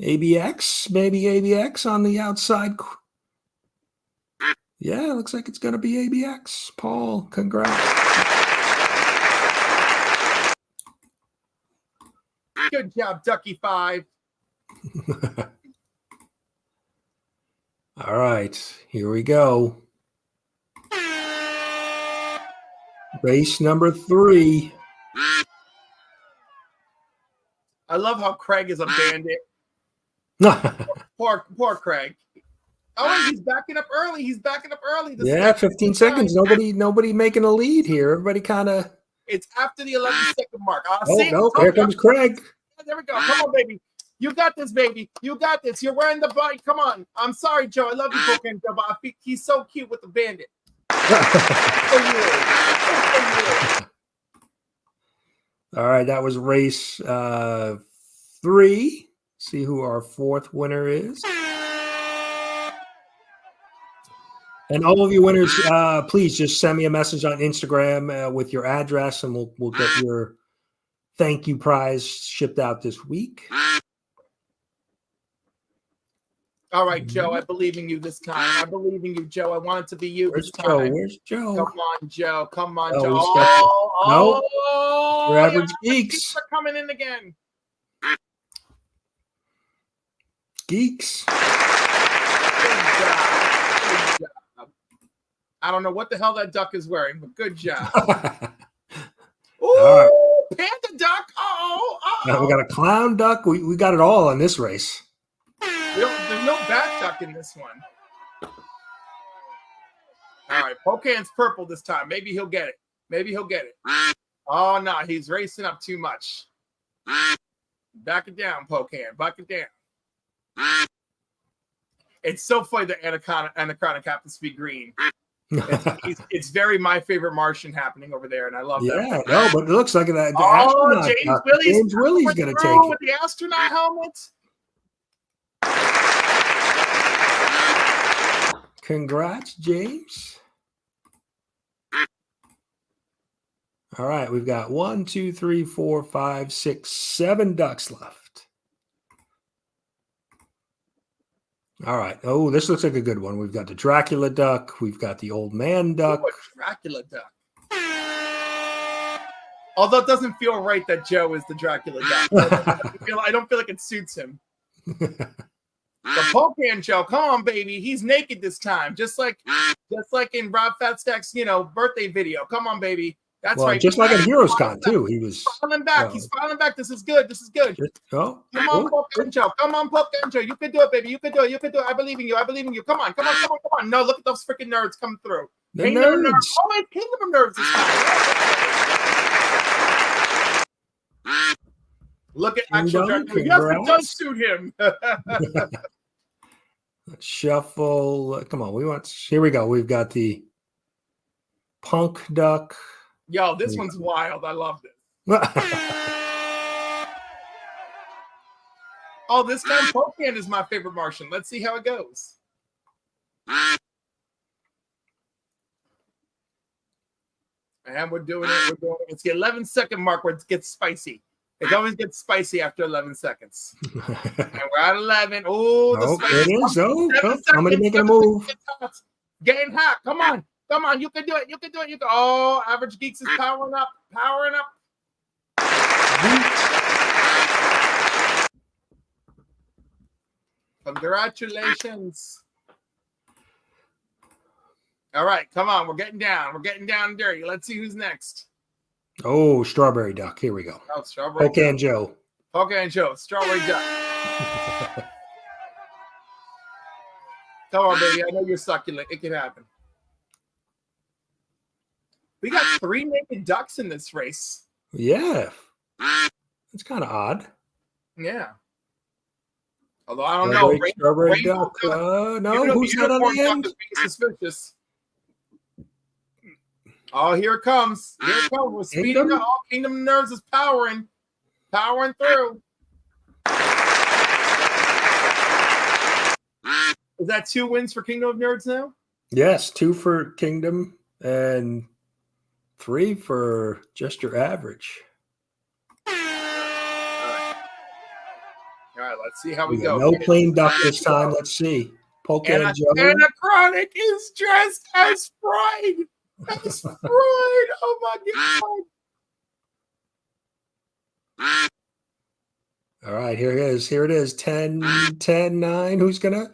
ABX, maybe ABX on the outside. Yeah, looks like it's gonna be ABX. Paul, congrats. Good job, Ducky 5. All right, here we go. Race number 3. I love how Craig is a bandit. Poor Craig. Oh, he's backing up early. Yeah, 15 seconds. Nobody making a lead here. Everybody kind of. It's after the 11-second mark. No, here comes Craig. There we go. Come on, baby. You got this, baby. You got this. You're wearing the bike. Come on. I'm sorry, Joe. I love you, Pocan Joe, but I think he's so cute with the bandit. All right, that was race 3. See who our fourth winner is. And all of you winners, please just send me a message on Instagram with your address, and we'll get your thank you prize shipped out this week. All right, Joe, I believe in you this time. I believe in you, Joe. I want it to be you this time. Where's Joe? Come on, Joe. Come on, Oh, Joe. no. Your Yeah, average geeks are coming in again. Geeks. Good job. I don't know what the hell that duck is wearing, but good job. Ooh, right. Panda duck. Now we got a clown duck. We got it all in this race. There's no bat duck in this one. All right, Pocan's purple this time. Maybe he'll get it. Oh, no, he's racing up too much. Back it down, Pocan. Back it down. It's so funny that Anaconda happens to be green. It's very My Favorite Martian happening over there, and I love that. Yeah, no, but it looks like that. James Willie's going to take it with the astronaut helmet. Congrats, James. All right, we've got 1, 2, 3, 4, 5, 6, 7 ducks left. All right. Oh, this looks like a good one. We've got the Dracula duck. We've got the old man duck. Ooh, Dracula duck. Although it doesn't feel right that Joe is the Dracula duck. I don't feel like it suits him. The Pocan Joe, come on, baby. He's naked this time. Just like in Rob Fatstack's, birthday video. Come on, baby. That's right. Just like in Heroes Con, too. He was filing back. He's filing back. This is good. Come on, Pocan Joe. Come on, Pocan Joe. You can do it, baby. You can do it. I believe in you. Come on. No, look at those freaking nerds coming through. Kingdom of Nerds. Oh, it's Kingdom of Nerds this time. Look at actual Dracula. Yes, it does suit him. Let's shuffle. Come on. Here we go. We've got the punk duck. Yo, this one's wild. I love this. Oh, this time Pocan is my favorite Martian. Let's see how it goes. And we're doing it. It's the 11-second mark where it gets spicy. It always gets spicy after 11 seconds. And we're at 11. Oh, the spicy. It is. Somebody making a move. Getting hot. Come on. You can do it. Oh, Average Geeks is powering up. Congratulations. All right, come on. We're getting down and dirty. Let's see who's next. Oh, strawberry duck. Here we go. Oh, strawberry Pocan Joe. Strawberry duck. Come on, baby. I know you're succulent. It can happen. We got 3 naked ducks in this race. Yeah. It's kind of odd. Yeah. Although I don't know. Strawberry duck. No, who's that on the end? Suspicious. Oh, here it comes. We're speeding up. All Kingdom of Nerds is powering through. Is that 2 wins for Kingdom of Nerds now? Yes, 2 for Kingdom and 3 for just your average. All right, let's see how we go. No plain duck this time. Let's see. Pocan Joe. Anachronic is dressed as Freud. That's Freud. Oh my God. All right, here it is. 10, 9. Who's gonna?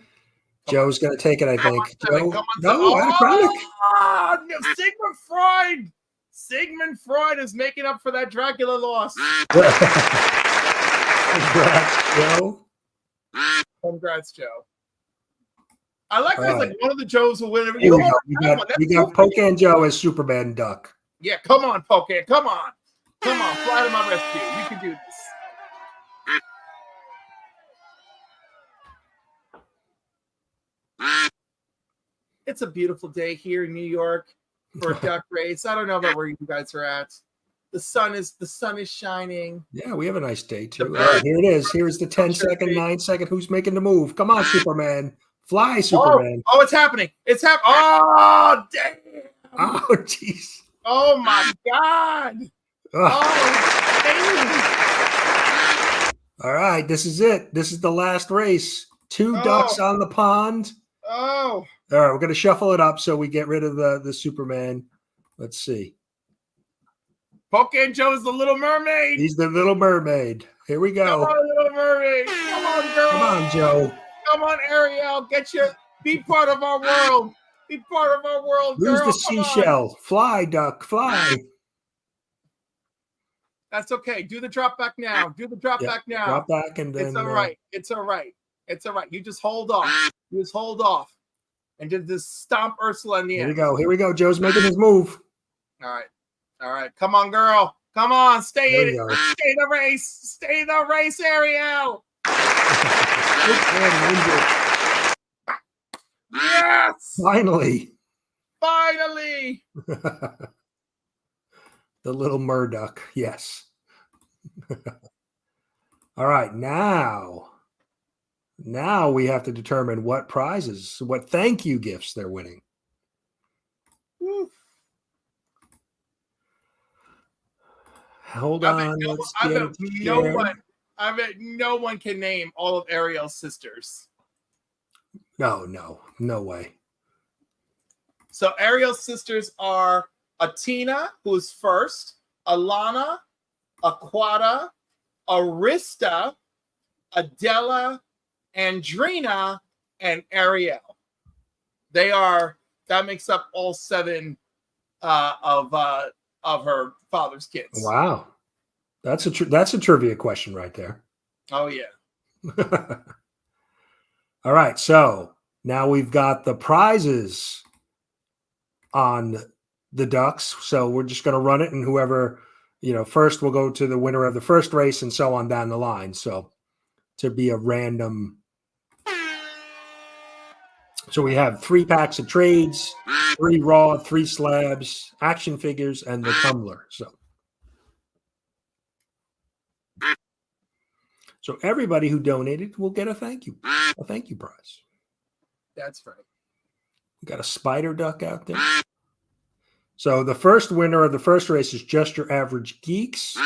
Joe's gonna take it, I think. Joe. No, Anachronic. Sigmund Freud is making up for that Dracula loss. Congrats, Joe. I like this. Like one of the Joes will win. We got Pocan Joe as Superman duck. Yeah, come on, Pocan. Come on. Fly to my rescue. You can do this. It's a beautiful day here in New York for a duck race. I don't know about where you guys are at. The sun is shining. Yeah, we have a nice day too. All right, here it is. Here's the 10-second, 9-second. Who's making the move? Come on, Superman. Fly, Superman. Oh, it's happening. It's happening. Oh, damn. Oh, jeez. Oh, my God. Oh, all right, this is it. This is the last race. 2 ducks on the pond. Oh. All right, we're going to shuffle it up so we get rid of the Superman. Let's see. Poke Joe is the Little Mermaid. He's the Little Mermaid. Here we go. Come on, Little Mermaid. Come on, girl. Come on, Joe. Come on, Ariel. Be part of our world. Be part of our world, Who's girl. the seashell? Fly, duck, fly. That's okay. Do the drop back now. Do the drop back now. Drop back and then. It's all right. It's all right. It's all right. You just hold off. You just hold off. And just stomp Ursula in the end. Here we go. Here we go. Joe's making his move. All right. All right. Come on, girl. Come on. Stay in it. Go. Stay in the race. Stay in the race, Ariel. Yes. Finally. Finally. The little Murdoch. Yes. All right. Now we have to determine what prizes, what thank you gifts they're winning. Woo. Hold on. I bet no one can name all of Ariel's sisters. No way. So Ariel's sisters are Atina, who's first, Alana, Aquata, Arista, Adela, Andrina, and Ariel. That makes up all 7 of her father's kids. Wow. That's a trivia question right there. Oh, yeah. All right. So now we've got the prizes on the ducks. So we're just going to run it, and whoever, first will go to the winner of the first race and so on down the line. So to be a random. So we have 3 packs of trades, 3 raw, 3 slabs, action figures, and the tumbler. So everybody who donated will get a thank you prize. That's right. We got a spider duck out there. So the first winner of the first race is Just Your Average Geeks,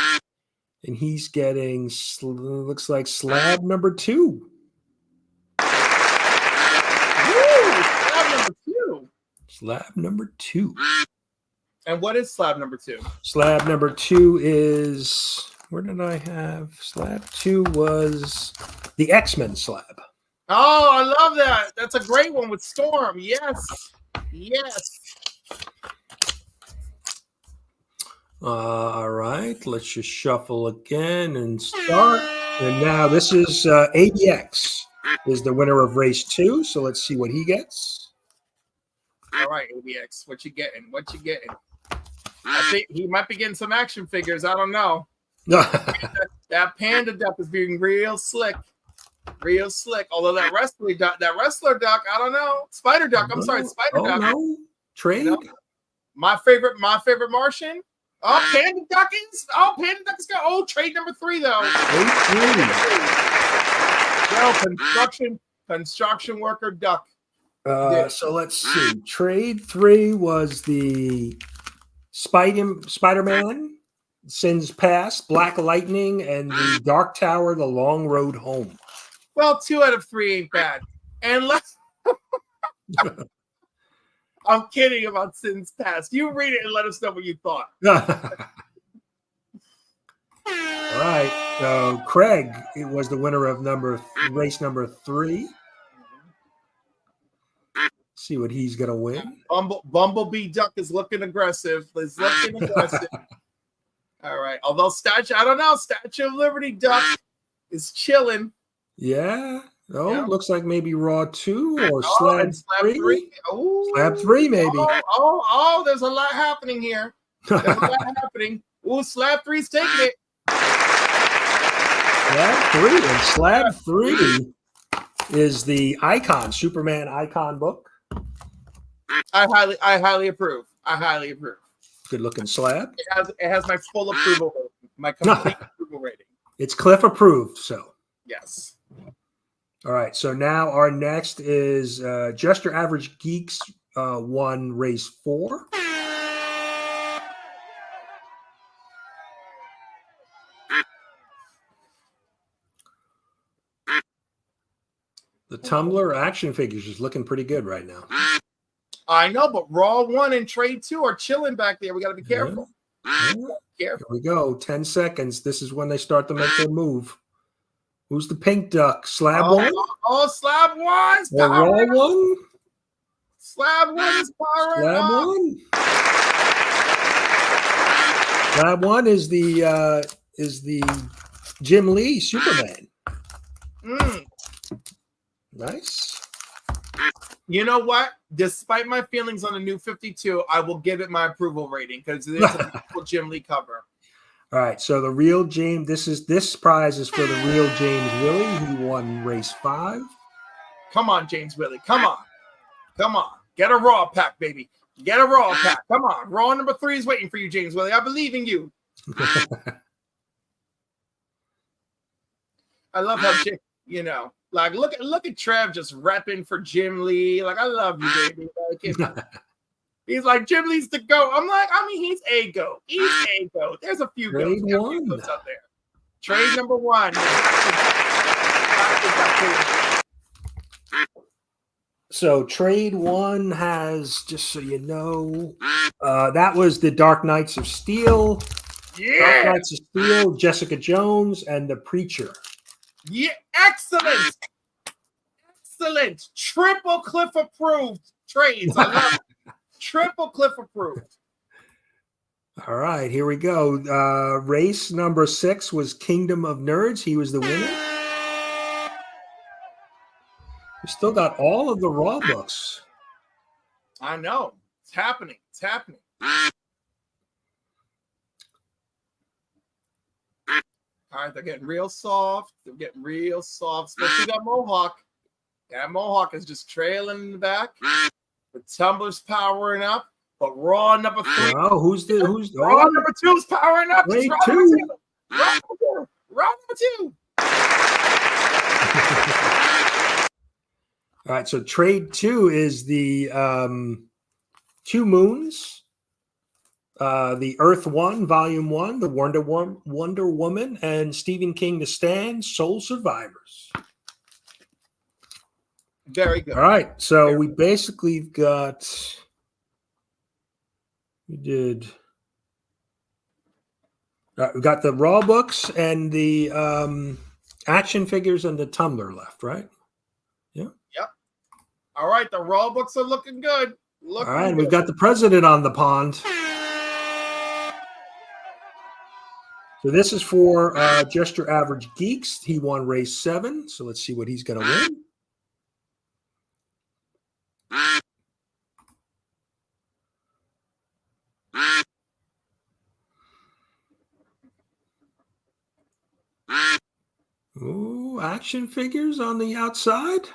and he's getting looks like slab number 2. Slab number 2. And what is slab number 2? Slab number 2 is, where did I have? Slab 2 was the X-Men slab. Oh, I love that. That's a great one with Storm. Yes. Yes. All right. Let's just shuffle again and start. And now this is ABX is the winner of race 2. So let's see what he gets. All right, ABX, what you getting? I think he might be getting some action figures. I don't know. That panda duck is being real slick. Although that wrestler duck, I don't know. Spider duck. I'm sorry, spider duck. No. Trade. My favorite Martian. Oh, panda duck is. Oh, panda duck is got. Oh, trade number 3 though. Well, construction worker duck. So let's see. Trade 3 was the Spider-Man, Sins Past, Black Lightning, and the Dark Tower, The Long Road Home. Well, 2 out of 3 ain't bad. And let's. I'm kidding about Sins Past. You read it and let us know what you thought. All right. So Craig was the winner of race number 3. See what he's gonna win. Bumblebee Duck is looking aggressive. All right. Although Statue of Liberty Duck is chilling. Yeah. Oh, yeah. Looks like maybe raw 2 or slab 3. Oh, slab 3 maybe. Oh, there's a lot happening here. Ooh, slab 3's taking it. Slab 3 is the Superman icon book. I highly approve. Good looking slab. It has my full approval rating, my complete approval rating. It's Cliff approved, so. Yes. All right. So now our next is Just Your Average Geeks 1 race 4. The Tumbler action figures is looking pretty good right now. I know, but Raw 1 and Trade 2 are chilling back there. We got to be careful. Yeah. Here we go. 10 seconds. This is when they start to make their move. Who's the pink duck? Slab 1? Oh, Slab 1's Or Raw 1? Slab 1 is powering Slab up. 1? Slab 1 is the Jim Lee Superman. Nice. You know what? Despite my feelings on the new 52, I will give it my approval rating because it's a beautiful Jim Lee cover. All right, so the real James. This prize is for the real James Willie. He won race 5. Come on, James Willie. Come on. Get a Raw pack, baby. Get a Raw pack. Come on. Raw number 3 is waiting for you, James Willie. I believe in you. I love how like look at Trev just repping for Jim Lee. Like, I love you, baby. Like, he's like, Jim Lee's the GOAT. I'm like, he's a GOAT. He's a GOAT. There's a few GOATs out there. Trade number 1. So trade 1 has, just so you know, that was the Dark Knights of Steel. Yeah. Dark Knights of Steel, Jessica Jones, and the Preacher. Yeah, excellent. Triple Cliff approved trades. I love it. Triple Cliff approved. All right, here we go. Race number 6 was Kingdom of Nerds. He was the winner. We still got all of the Raw books. I know. It's happening. All right, they're getting real soft. Especially that Mohawk. That Mohawk is just trailing in the back. The Tumbler's powering up. But Raw number 3. Oh, who's Raw number 2 is powering up. Raw number 2. All right, so trade 2 is the 2 Moons, the Earth 1, Volume 1, the Wonder Woman, and Stephen King, The Stand, Soul Survivors. Very good. All right, so we basically got, we got the Raw books and the action figures and the Tumbler left, right? Yeah. Yep. All right, the Raw books are looking good. All right, we've got the president on the pond. So this is for Just Your Average Geeks. He won race 7, so let's see what he's going to win. Ooh, action figures on the outside.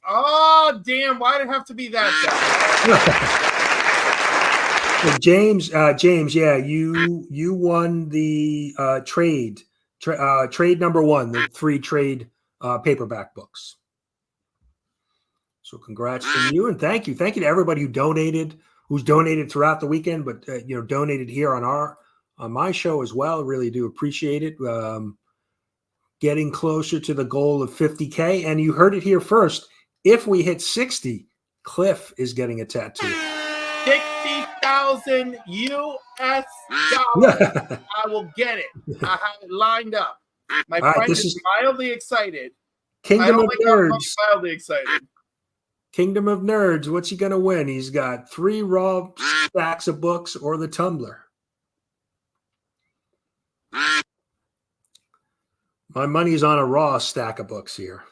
Oh, damn. Why did it have to be that guy? So James, yeah, you won the trade number 1, the 3 trade paperback books. So congrats to you, and thank you to everybody who's donated throughout the weekend, but donated here on my show as well. Really do appreciate it. Getting closer to the goal of 50K, and you heard it here first. If we hit 60, Cliff is getting a tattoo. 60,000 US dollars. I will get it. I have it lined up. My friend is mildly excited. Kingdom of Nerds. Mildly excited. Kingdom of Nerds. What's he going to win? He's got 3 Raw stacks of books or the Tumbler. My money's on a Raw stack of books here.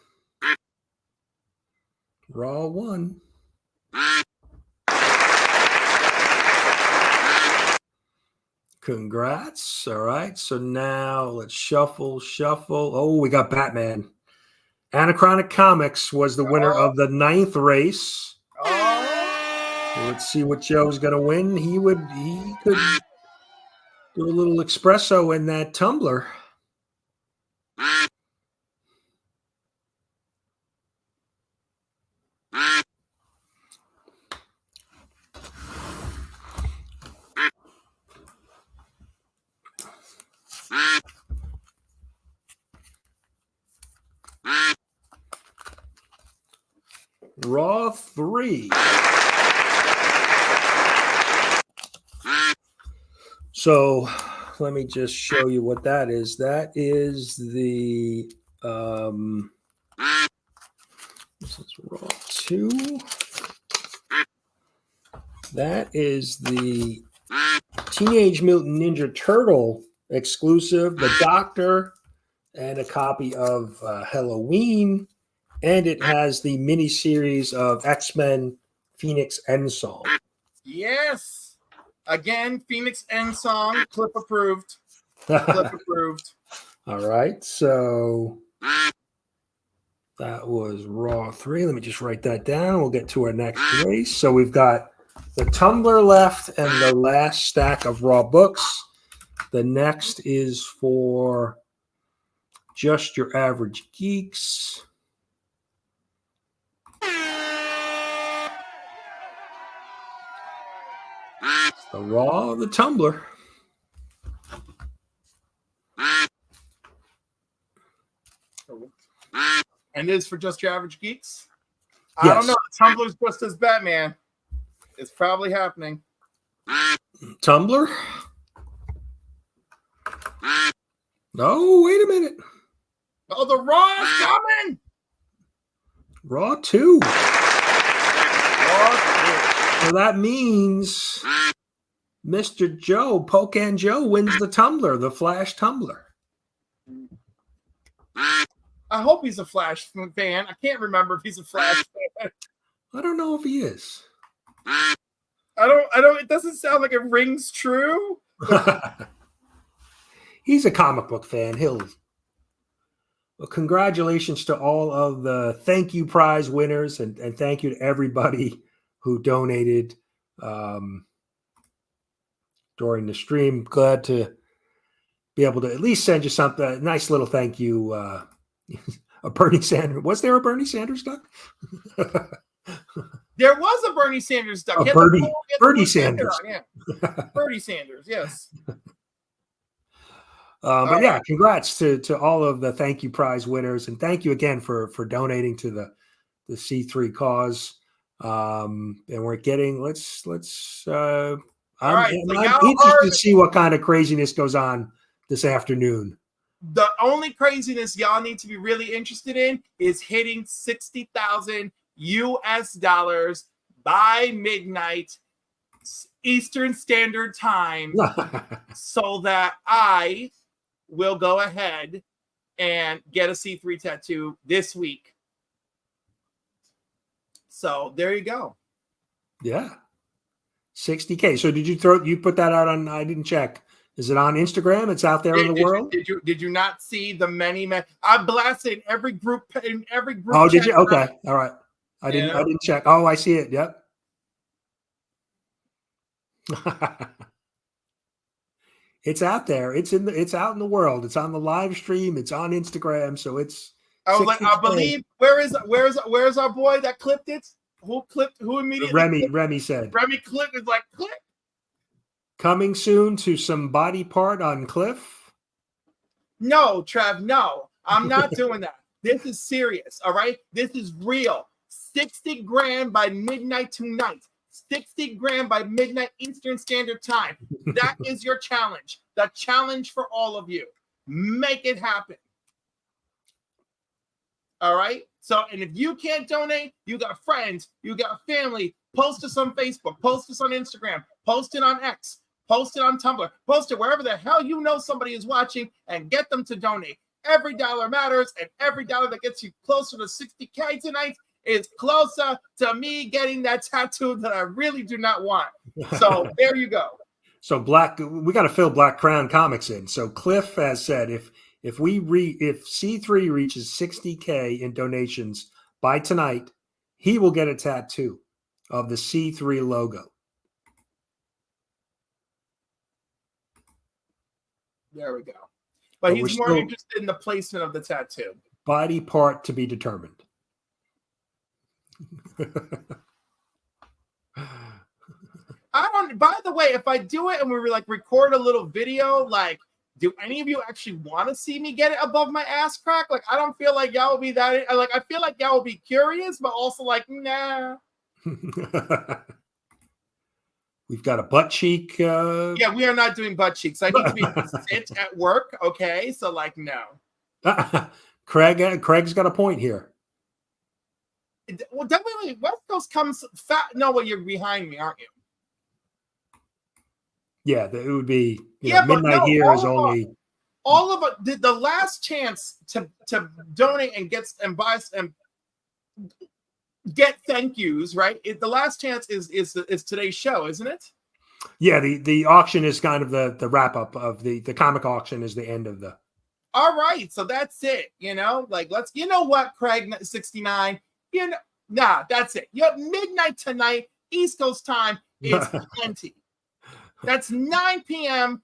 Raw 1. Congrats. All right. So now let's shuffle. Oh, we got Batman. Anachronic Comics was the winner of the 9th race. So let's see what Joe's going to win. He could do a little espresso in that tumbler. Raw 3. So let me just show you what that is. That is the this is Raw 2. That is the Teenage Mutant Ninja Turtle exclusive, The Doctor, and a copy of Halloween. And it has the miniseries of X-Men Phoenix End Song. Yes. Again, Phoenix End Song, clip approved. Clip approved. All right. So that was Raw 3. Let me just write that down. We'll get to our next race. So we've got the tumbler left and the last stack of Raw books. The next is for Just Your Average Geeks. The Raw, the tumbler. And it is for Just Your Average Geeks. Yes. I don't know. Tumblr's just as Batman. It's probably happening. Tumbler? No, wait a minute. Oh, the Raw is coming. Raw 2. Raw 2. So that means Mr. Joe, Pocan Joe, wins the tumbler, the Flash tumbler. I hope he's a Flash fan. I can't remember if he's a Flash fan. I don't know if he is. I don't. It doesn't sound like it rings true. He's a comic book fan. Well, congratulations to all of the thank you prize winners, and thank you to everybody who donated during the stream. Glad to be able to at least send you something, a nice little thank you. A Bernie Sanders. Was there a Bernie Sanders duck? There was a Bernie Sanders duck. Bernie Sanders. Yeah. Bernie Sanders, yes. But yeah, congrats to all of the thank you prize winners, and thank you again for donating to the C3 cause. And we're getting I'm interested to see what kind of craziness goes on this afternoon. The only craziness y'all need to be really interested in is hitting 60,000 US dollars by midnight Eastern Standard Time so that I will go ahead and get a C3 tattoo this week. So there you go. Yeah. 60K. So did you put that out on, I didn't check. Is it on Instagram? It's out there in the world. Did you not see the many? I blasted in every group. Oh, did you? Okay, all right. I didn't check. Oh, I see it. Yep. It's out there. It's out in the world. It's on the live stream. It's on Instagram. So it's. I was like, I believe. Where is our boy that clipped it? Who immediately? Remy said. Remy clipped is like click. Coming soon to some body part on Cliff. No, Trev, no. I'm not doing that. This is serious, all right? This is real. 60 grand by midnight tonight. 60 grand by midnight Eastern Standard Time. That is your challenge. The challenge for all of you. Make it happen. All right? So, and if you can't donate, you got friends, you got family. Post us on Facebook. Post us on Instagram. Post it on X. Post it on Tumblr. Post it wherever the hell you know somebody is watching and get them to donate. Every dollar matters, and every dollar that gets you closer to 60K tonight is closer to me getting that tattoo that I really do not want. So there you go. So we got to fill Black Crown Comics in. So Cliff has said if C3 reaches 60K in donations by tonight, he will get a tattoo of the C3 logo. There we go. but he's more interested in the placement of the tattoo. Body part to be determined. By the way, if I do it and we like record a little video, like, do any of you actually want to see me get it above my ass crack? Like, I don't feel like y'all will be that, like, I feel like y'all will be curious, but also like, nah. We've got a butt cheek. Yeah, we are not doing butt cheeks. I need to be able to sit at work. Okay. So like, no. Craig's got a point here. Well, definitely West Coast comes fat. No, well, you're behind me, aren't you? Yeah, it would be. Midnight here is only. All of it. The last chance to donate and buy and get thank yous, right? The last chance is today's show, isn't it? Yeah, the auction is kind of the wrap up of the comic auction is the end of the. All right, so that's it. Like let's. You know what, Craig 69. That's it. Midnight tonight, East Coast time. It's plenty. That's 9 p.m.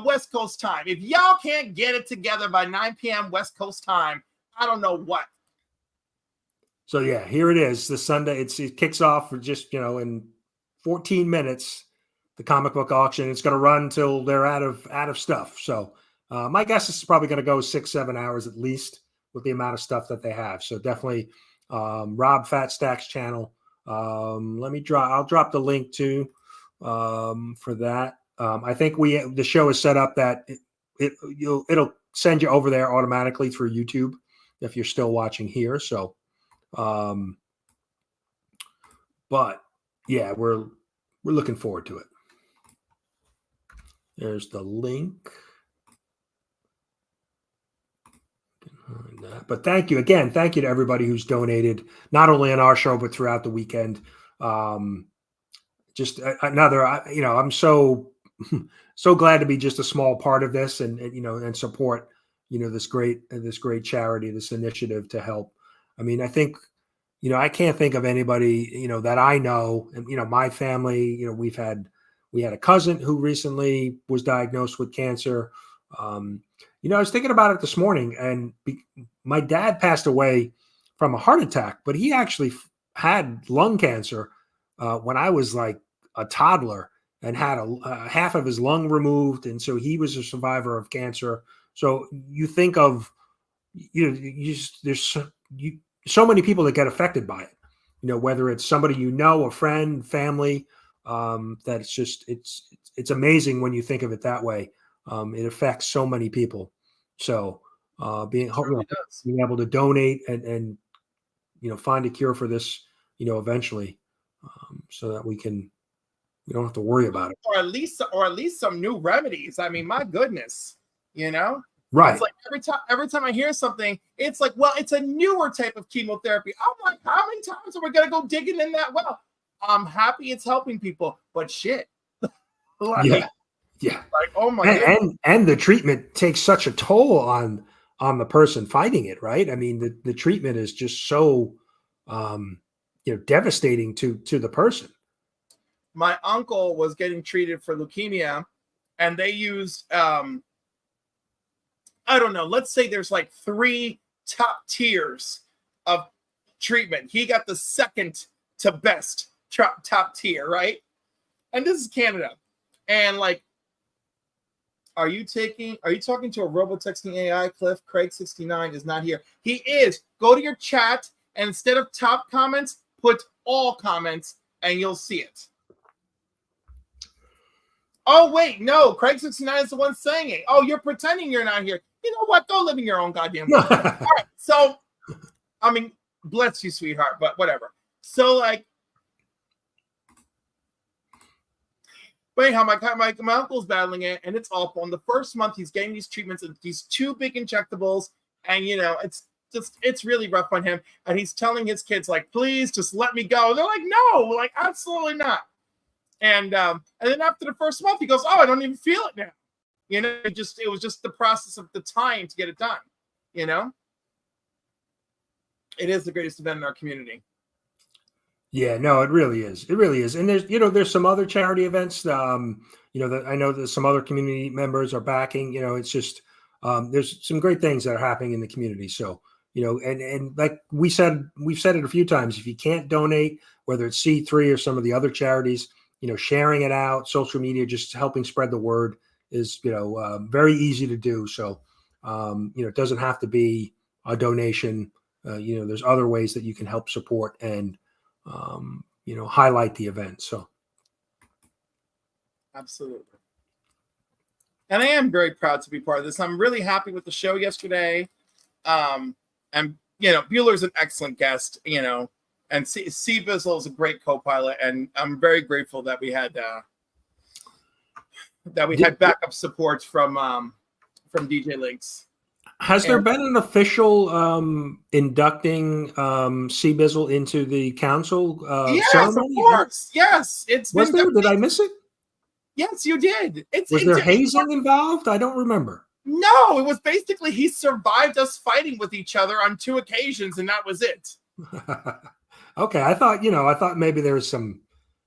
West Coast time. If y'all can't get it together by 9 p.m. West Coast time, I don't know what. So yeah, here it is. This Sunday, it kicks off for just in 14 minutes. The comic book auction. It's going to run till they're out of stuff. So my guess is it's probably going to go 6-7 hours at least with the amount of stuff that they have. So definitely, Rob Fat Stacks channel. I'll drop the link too. For that, I think the show is set up that it'll send you over there automatically through YouTube if you're still watching here. So, but yeah, we're looking forward to it. There's the link. But thank you again. Thank you to everybody who's donated, not only on our show but throughout the weekend. Just another, I'm so glad to be just a small part of this and support, this great charity, this initiative to help. I mean, I think, I can't think of anybody, that I know and, my family, we had a cousin who recently was diagnosed with cancer. I was thinking about it this morning and my dad passed away from a heart attack, but he actually had lung cancer when I was like a toddler and had half of his lung removed. And so he was a survivor of cancer. So you think of, there's so many people that get affected by it, whether it's somebody, a friend, family, that it's amazing when you think of it that way. It affects so many people. So being able to donate and find a cure for this, eventually, so that we don't have to worry about it, or at least some new remedies. I mean, my goodness, right? It's like every time I hear something, it's like, well, it's a newer type of chemotherapy. I'm like, how many times are we gonna go digging in that well? I'm happy it's helping people, but shit, yeah. Like, oh my goodness. And the treatment takes such a toll on the person fighting it, right? I mean, the treatment is just so devastating to the person. My uncle was getting treated for leukemia, and they used I don't know, let's say there's like 3 top tiers of treatment. He got the second to best top tier, right? And this is Canada. And like, are you talking to a robo-texting AI, Cliff? Craig 69 is not here. He is. Go to your chat, and instead of top comments, put all comments, and you'll see it. Oh, wait, no. Craig 69 is the one saying it. Oh, you're pretending you're not here. You know what? Go live in your own goddamn world. All right. So, I mean, bless you, sweetheart, but whatever. So, like, but anyhow, my uncle's battling it, and it's awful. In the first month, he's getting these treatments, and these 2 big injectables, and, it's really rough on him. And he's telling his kids, like, please just let me go. And they're like, no, like, absolutely not. And then after the first month, he goes, oh, I don't even feel it now. It was just the process of the time to get it done. It is the greatest event in our community. Yeah, no, it really is. It really is. And there's some other charity events, that I know that some other community members are backing. It's just, there's some great things that are happening in the community. So, and like we've said it a few times, if you can't donate, whether it's C3 or some of the other charities, sharing it out, social media, just helping spread the word is, very easy to do. So, it doesn't have to be a donation. There's other ways that you can help support and, highlight the event. So. Absolutely. And I am very proud to be part of this. I'm really happy with the show yesterday. And, Bueller's an excellent guest, and C Bizzle is a great co-pilot. And I'm very grateful that we had backup support from DJ Links. Has there been an official inducting C Bizzle into the council yes, ceremony? Of course. Yes. Was there? Did I miss it? Yes, you did. Was there hazing involved? I don't remember. No, it was basically he survived us fighting with each other on 2 occasions, and that was it. Okay, I thought maybe there was some,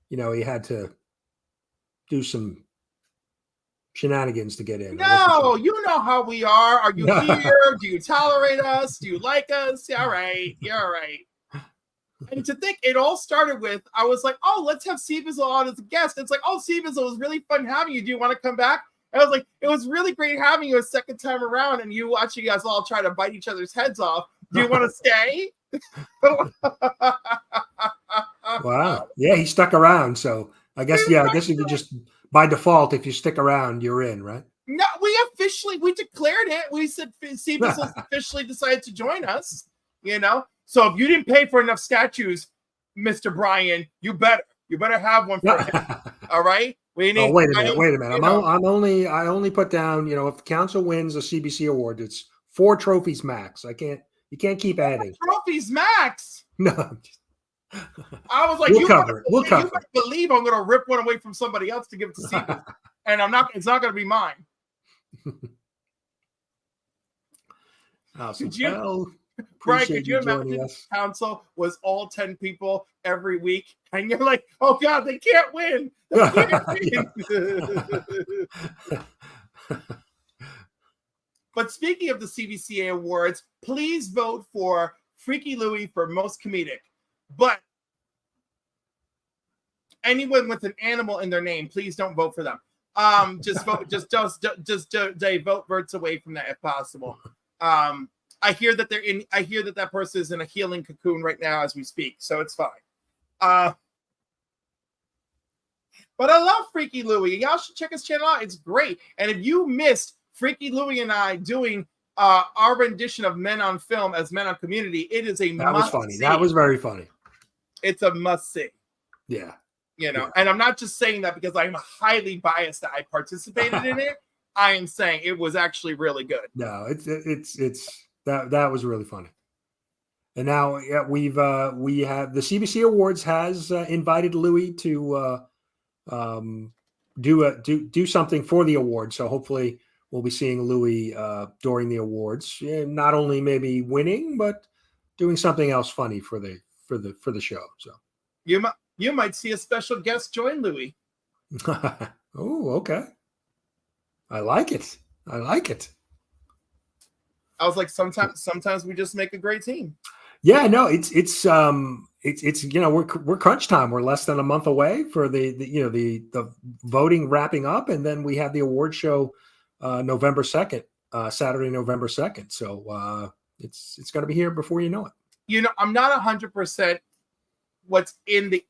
he had to do some shenanigans to get in. No, you know how we are. Are you here? Do you tolerate us? Do you like us? All right, you're all right. And to think it all started with, I was like, oh, let's have C Bizzle on as a guest. It's like, oh, C Bizzle, it was really fun having you. Do you want to come back? And I was like, it was really great having you a second time around, and you watching us all try to bite each other's heads off. Do you want to stay? Wow. Yeah, he stuck around. So I guess you could just, by default, if you stick around, you're in, right? No, we declared it. We said C Bizzle officially decided to join us, So if you didn't pay for enough statues, Mr. Brian, you better have one for him. All right. Wait a minute. I only put down, if the council wins a CBC award, it's 4 trophies max. You can't keep adding. 4 trophies max. No. I was like, we'll cover it. You better believe I'm going to rip one away from somebody else to give it to Steve. And it's not going to be mine. Awesome. Brian, could you imagine this council was all 10 people every week? And you're like, oh, God, they can't win. They can't win. But speaking of the CBCA awards, please vote for Freaky Louie for most comedic. But anyone with an animal in their name, please don't vote for them. Just vote. Just vote Verts away from that if possible. I hear that that person is in a healing cocoon right now as we speak, so it's fine. But I love Freaky Louie. Y'all should check his channel out. It's great. And if you missed Freaky Louie and I doing our rendition of Men on Film as Men on Community, it is a must. That was funny. That was very funny. It's a must see. Yeah. And I'm not just saying that because I'm highly biased that I participated in it. I am saying it was actually really good. No, it's that was really funny. And now we have the CBC Awards has invited Louis to do something for the award. So hopefully we'll be seeing Louis during the awards, not only maybe winning, but doing something else funny for the show. So you might see a special guest join Louis. Oh, okay. I like it. I was like, sometimes we just make a great team. Yeah, no, it's we're crunch time. We're less than a month away for the voting wrapping up, and then we have the award show November 2nd, Saturday, November 2nd. So it's going to be here before you know it. I'm not 100% what's in the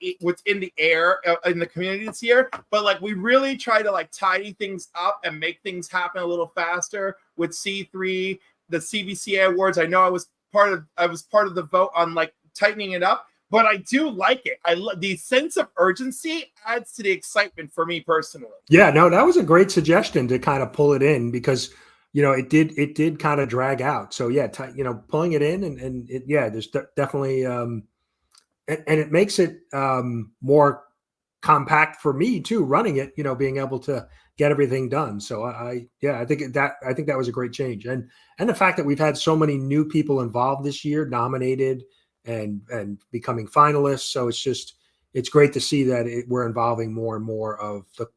air in the community this year, but like we really try to like tidy things up and make things happen a little faster with C3, the CBCA awards. I know I was part of the vote on like tightening it up, but I do like it. The sense of urgency adds to the excitement for me personally. Yeah, no, that was a great suggestion to kind of pull it in because it did kind of drag out. So yeah, pulling it in and there's definitely and it makes it more compact for me too, running it, being able to get everything done. So I think that was a great change. And the fact that we've had so many new people involved this year, nominated and becoming finalists. So it's great to see that we're involving more and more of the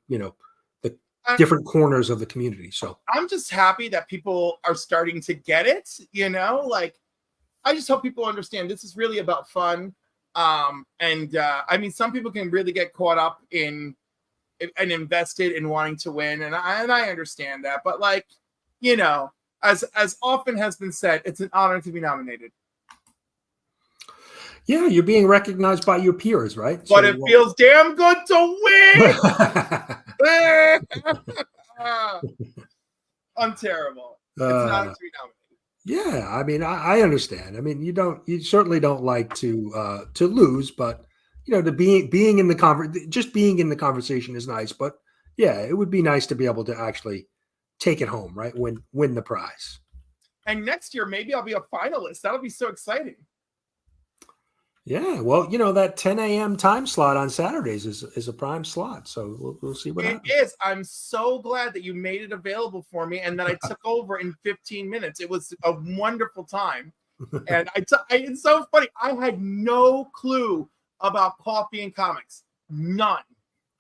different corners of the community. So I'm just happy that people are starting to get it, you know, like I just hope people understand this is really about fun. I mean, some people can really get caught up in and invested in wanting to win. And I understand that, but like, you know, as often has been said, it's an honor to be nominated. Yeah, you're being recognized by your peers, right? But it feels damn good to win. I'm terrible. It's an honor to be nominated. Yeah, I mean, I understand. I mean, you certainly don't like to lose, but you know, being in the just being in the conversation is nice. But yeah, it would be nice to be able to actually take it home, right? Win the prize. And next year, maybe I'll be a finalist. That'll be so exciting. Yeah, well, you know, that 10 a.m. time slot on Saturdays is a prime slot, so we'll see what happens. It is. I'm so glad that you made it available for me and that I took over in 15 minutes. It was a wonderful time. And it's so funny. I had no clue about coffee and comics. None.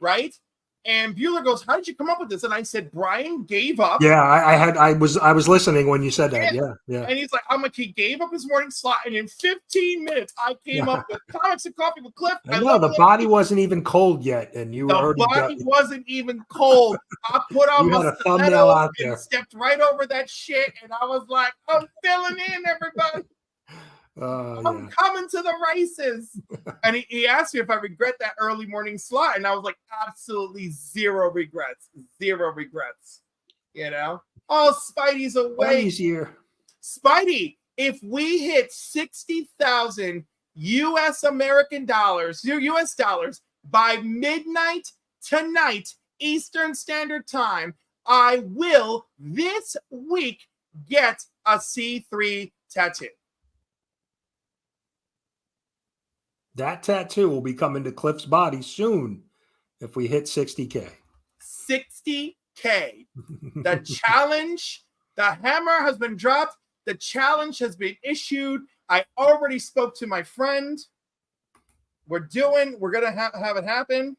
Right? And Bueller goes, how did you come up with this? And I said, Brian gave up. Yeah, I was listening when you said that. Yeah. And he's like, he gave up his morning slot. And in 15 minutes, I came up with Comics and Coffee with Cliff. I know, the body wasn't even cold yet. And you were already The body wasn't even cold. I put on my thumbnail out there and stepped right over that shit. And I was like, I'm filling in, everybody. I'm coming to the races. And he asked me if I regret that early morning slot. And I was like, absolutely zero regrets. Zero regrets. You know? Oh, Spidey's away. Spidey's here. Spidey, if we hit 60,000 US dollars by midnight tonight, Eastern Standard Time, I will this week get a C3 tattoo. That tattoo will be coming to Cliff's body soon if we hit 60K. 60K. The challenge, the hammer has been dropped. The challenge has been issued. I already spoke to my friend. We're going to have it happen.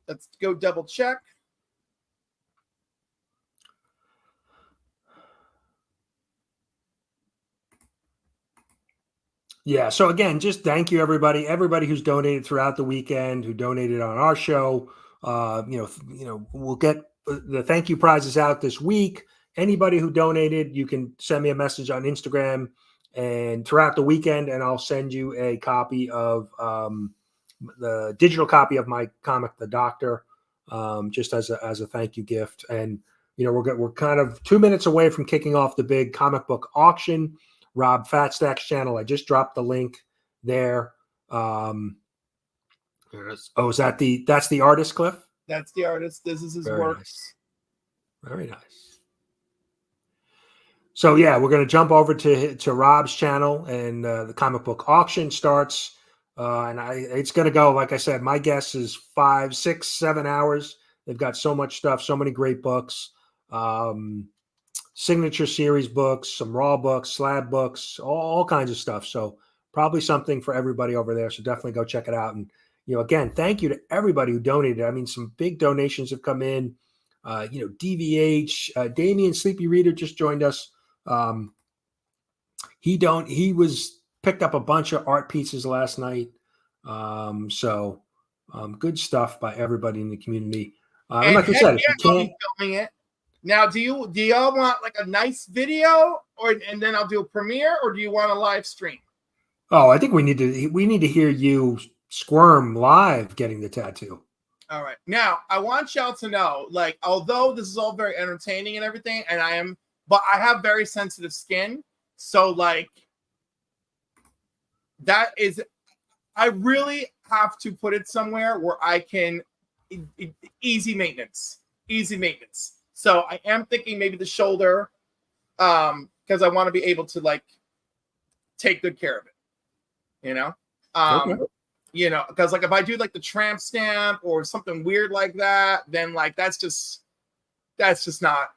Let's go double check. Yeah. So again, just thank you, everybody who's donated throughout the weekend, who donated on our show. We'll get the thank you prizes out this week. Anybody who donated, you can send me a message on Instagram and throughout the weekend, and I'll send you a copy of the digital copy of my comic, The Doctor, just as a thank you gift. And you know, we're kind of 2 minutes away from kicking off the big comic book auction. Rob Fatstack's channel. I just dropped the link there. That's the artist, Cliff? That's the artist. This is his work. Nice. Very nice. So yeah, we're going to jump over to Rob's channel, and the comic book auction starts. And it's going to go, like I said, my guess is 5, 6, 7 hours. They've got so much stuff, so many great books. Signature series books, some raw books, slab books, all kinds of stuff. So probably something for everybody over there. So definitely go check it out. And, you know, again, thank you to everybody who donated. I mean, some big donations have come in. DVH, Damian Sleepy Reader just joined us. He picked up a bunch of art pieces last night. So good stuff by everybody in the community. And like I said, if you can't filming it. Now, do y'all want like a nice video, and then I'll do a premiere, or do you want a live stream? Oh, I think we need to hear you squirm live getting the tattoo. All right. Now, I want y'all to know, like, although this is all very entertaining and everything, but I have very sensitive skin, so like I really have to put it somewhere where I can easy maintenance. So I am thinking maybe the shoulder, because I want to be able to like take good care of it, you know? Okay. You know, because like if I do like the tramp stamp or something weird like that, then like that's just not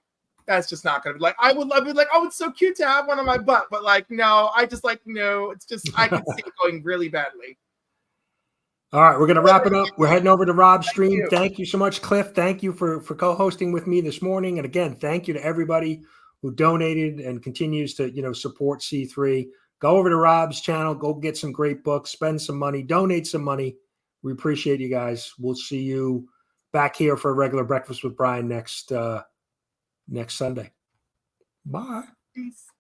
gonna be like I'd be like, oh, it's so cute to have one on my butt, but like no, it's just I can see it going really badly. All right, we're going to wrap it up. We're heading over to Rob's stream. you. Thank you so much, Cliff. Thank you for co-hosting with me this morning. And again, thank you to everybody who donated and continues to, support C3. Go over to Rob's channel. Go get some great books. Spend some money. Donate some money. We appreciate you guys. We'll see you back here for a regular Breakfast with Brian next Sunday. Bye. Peace.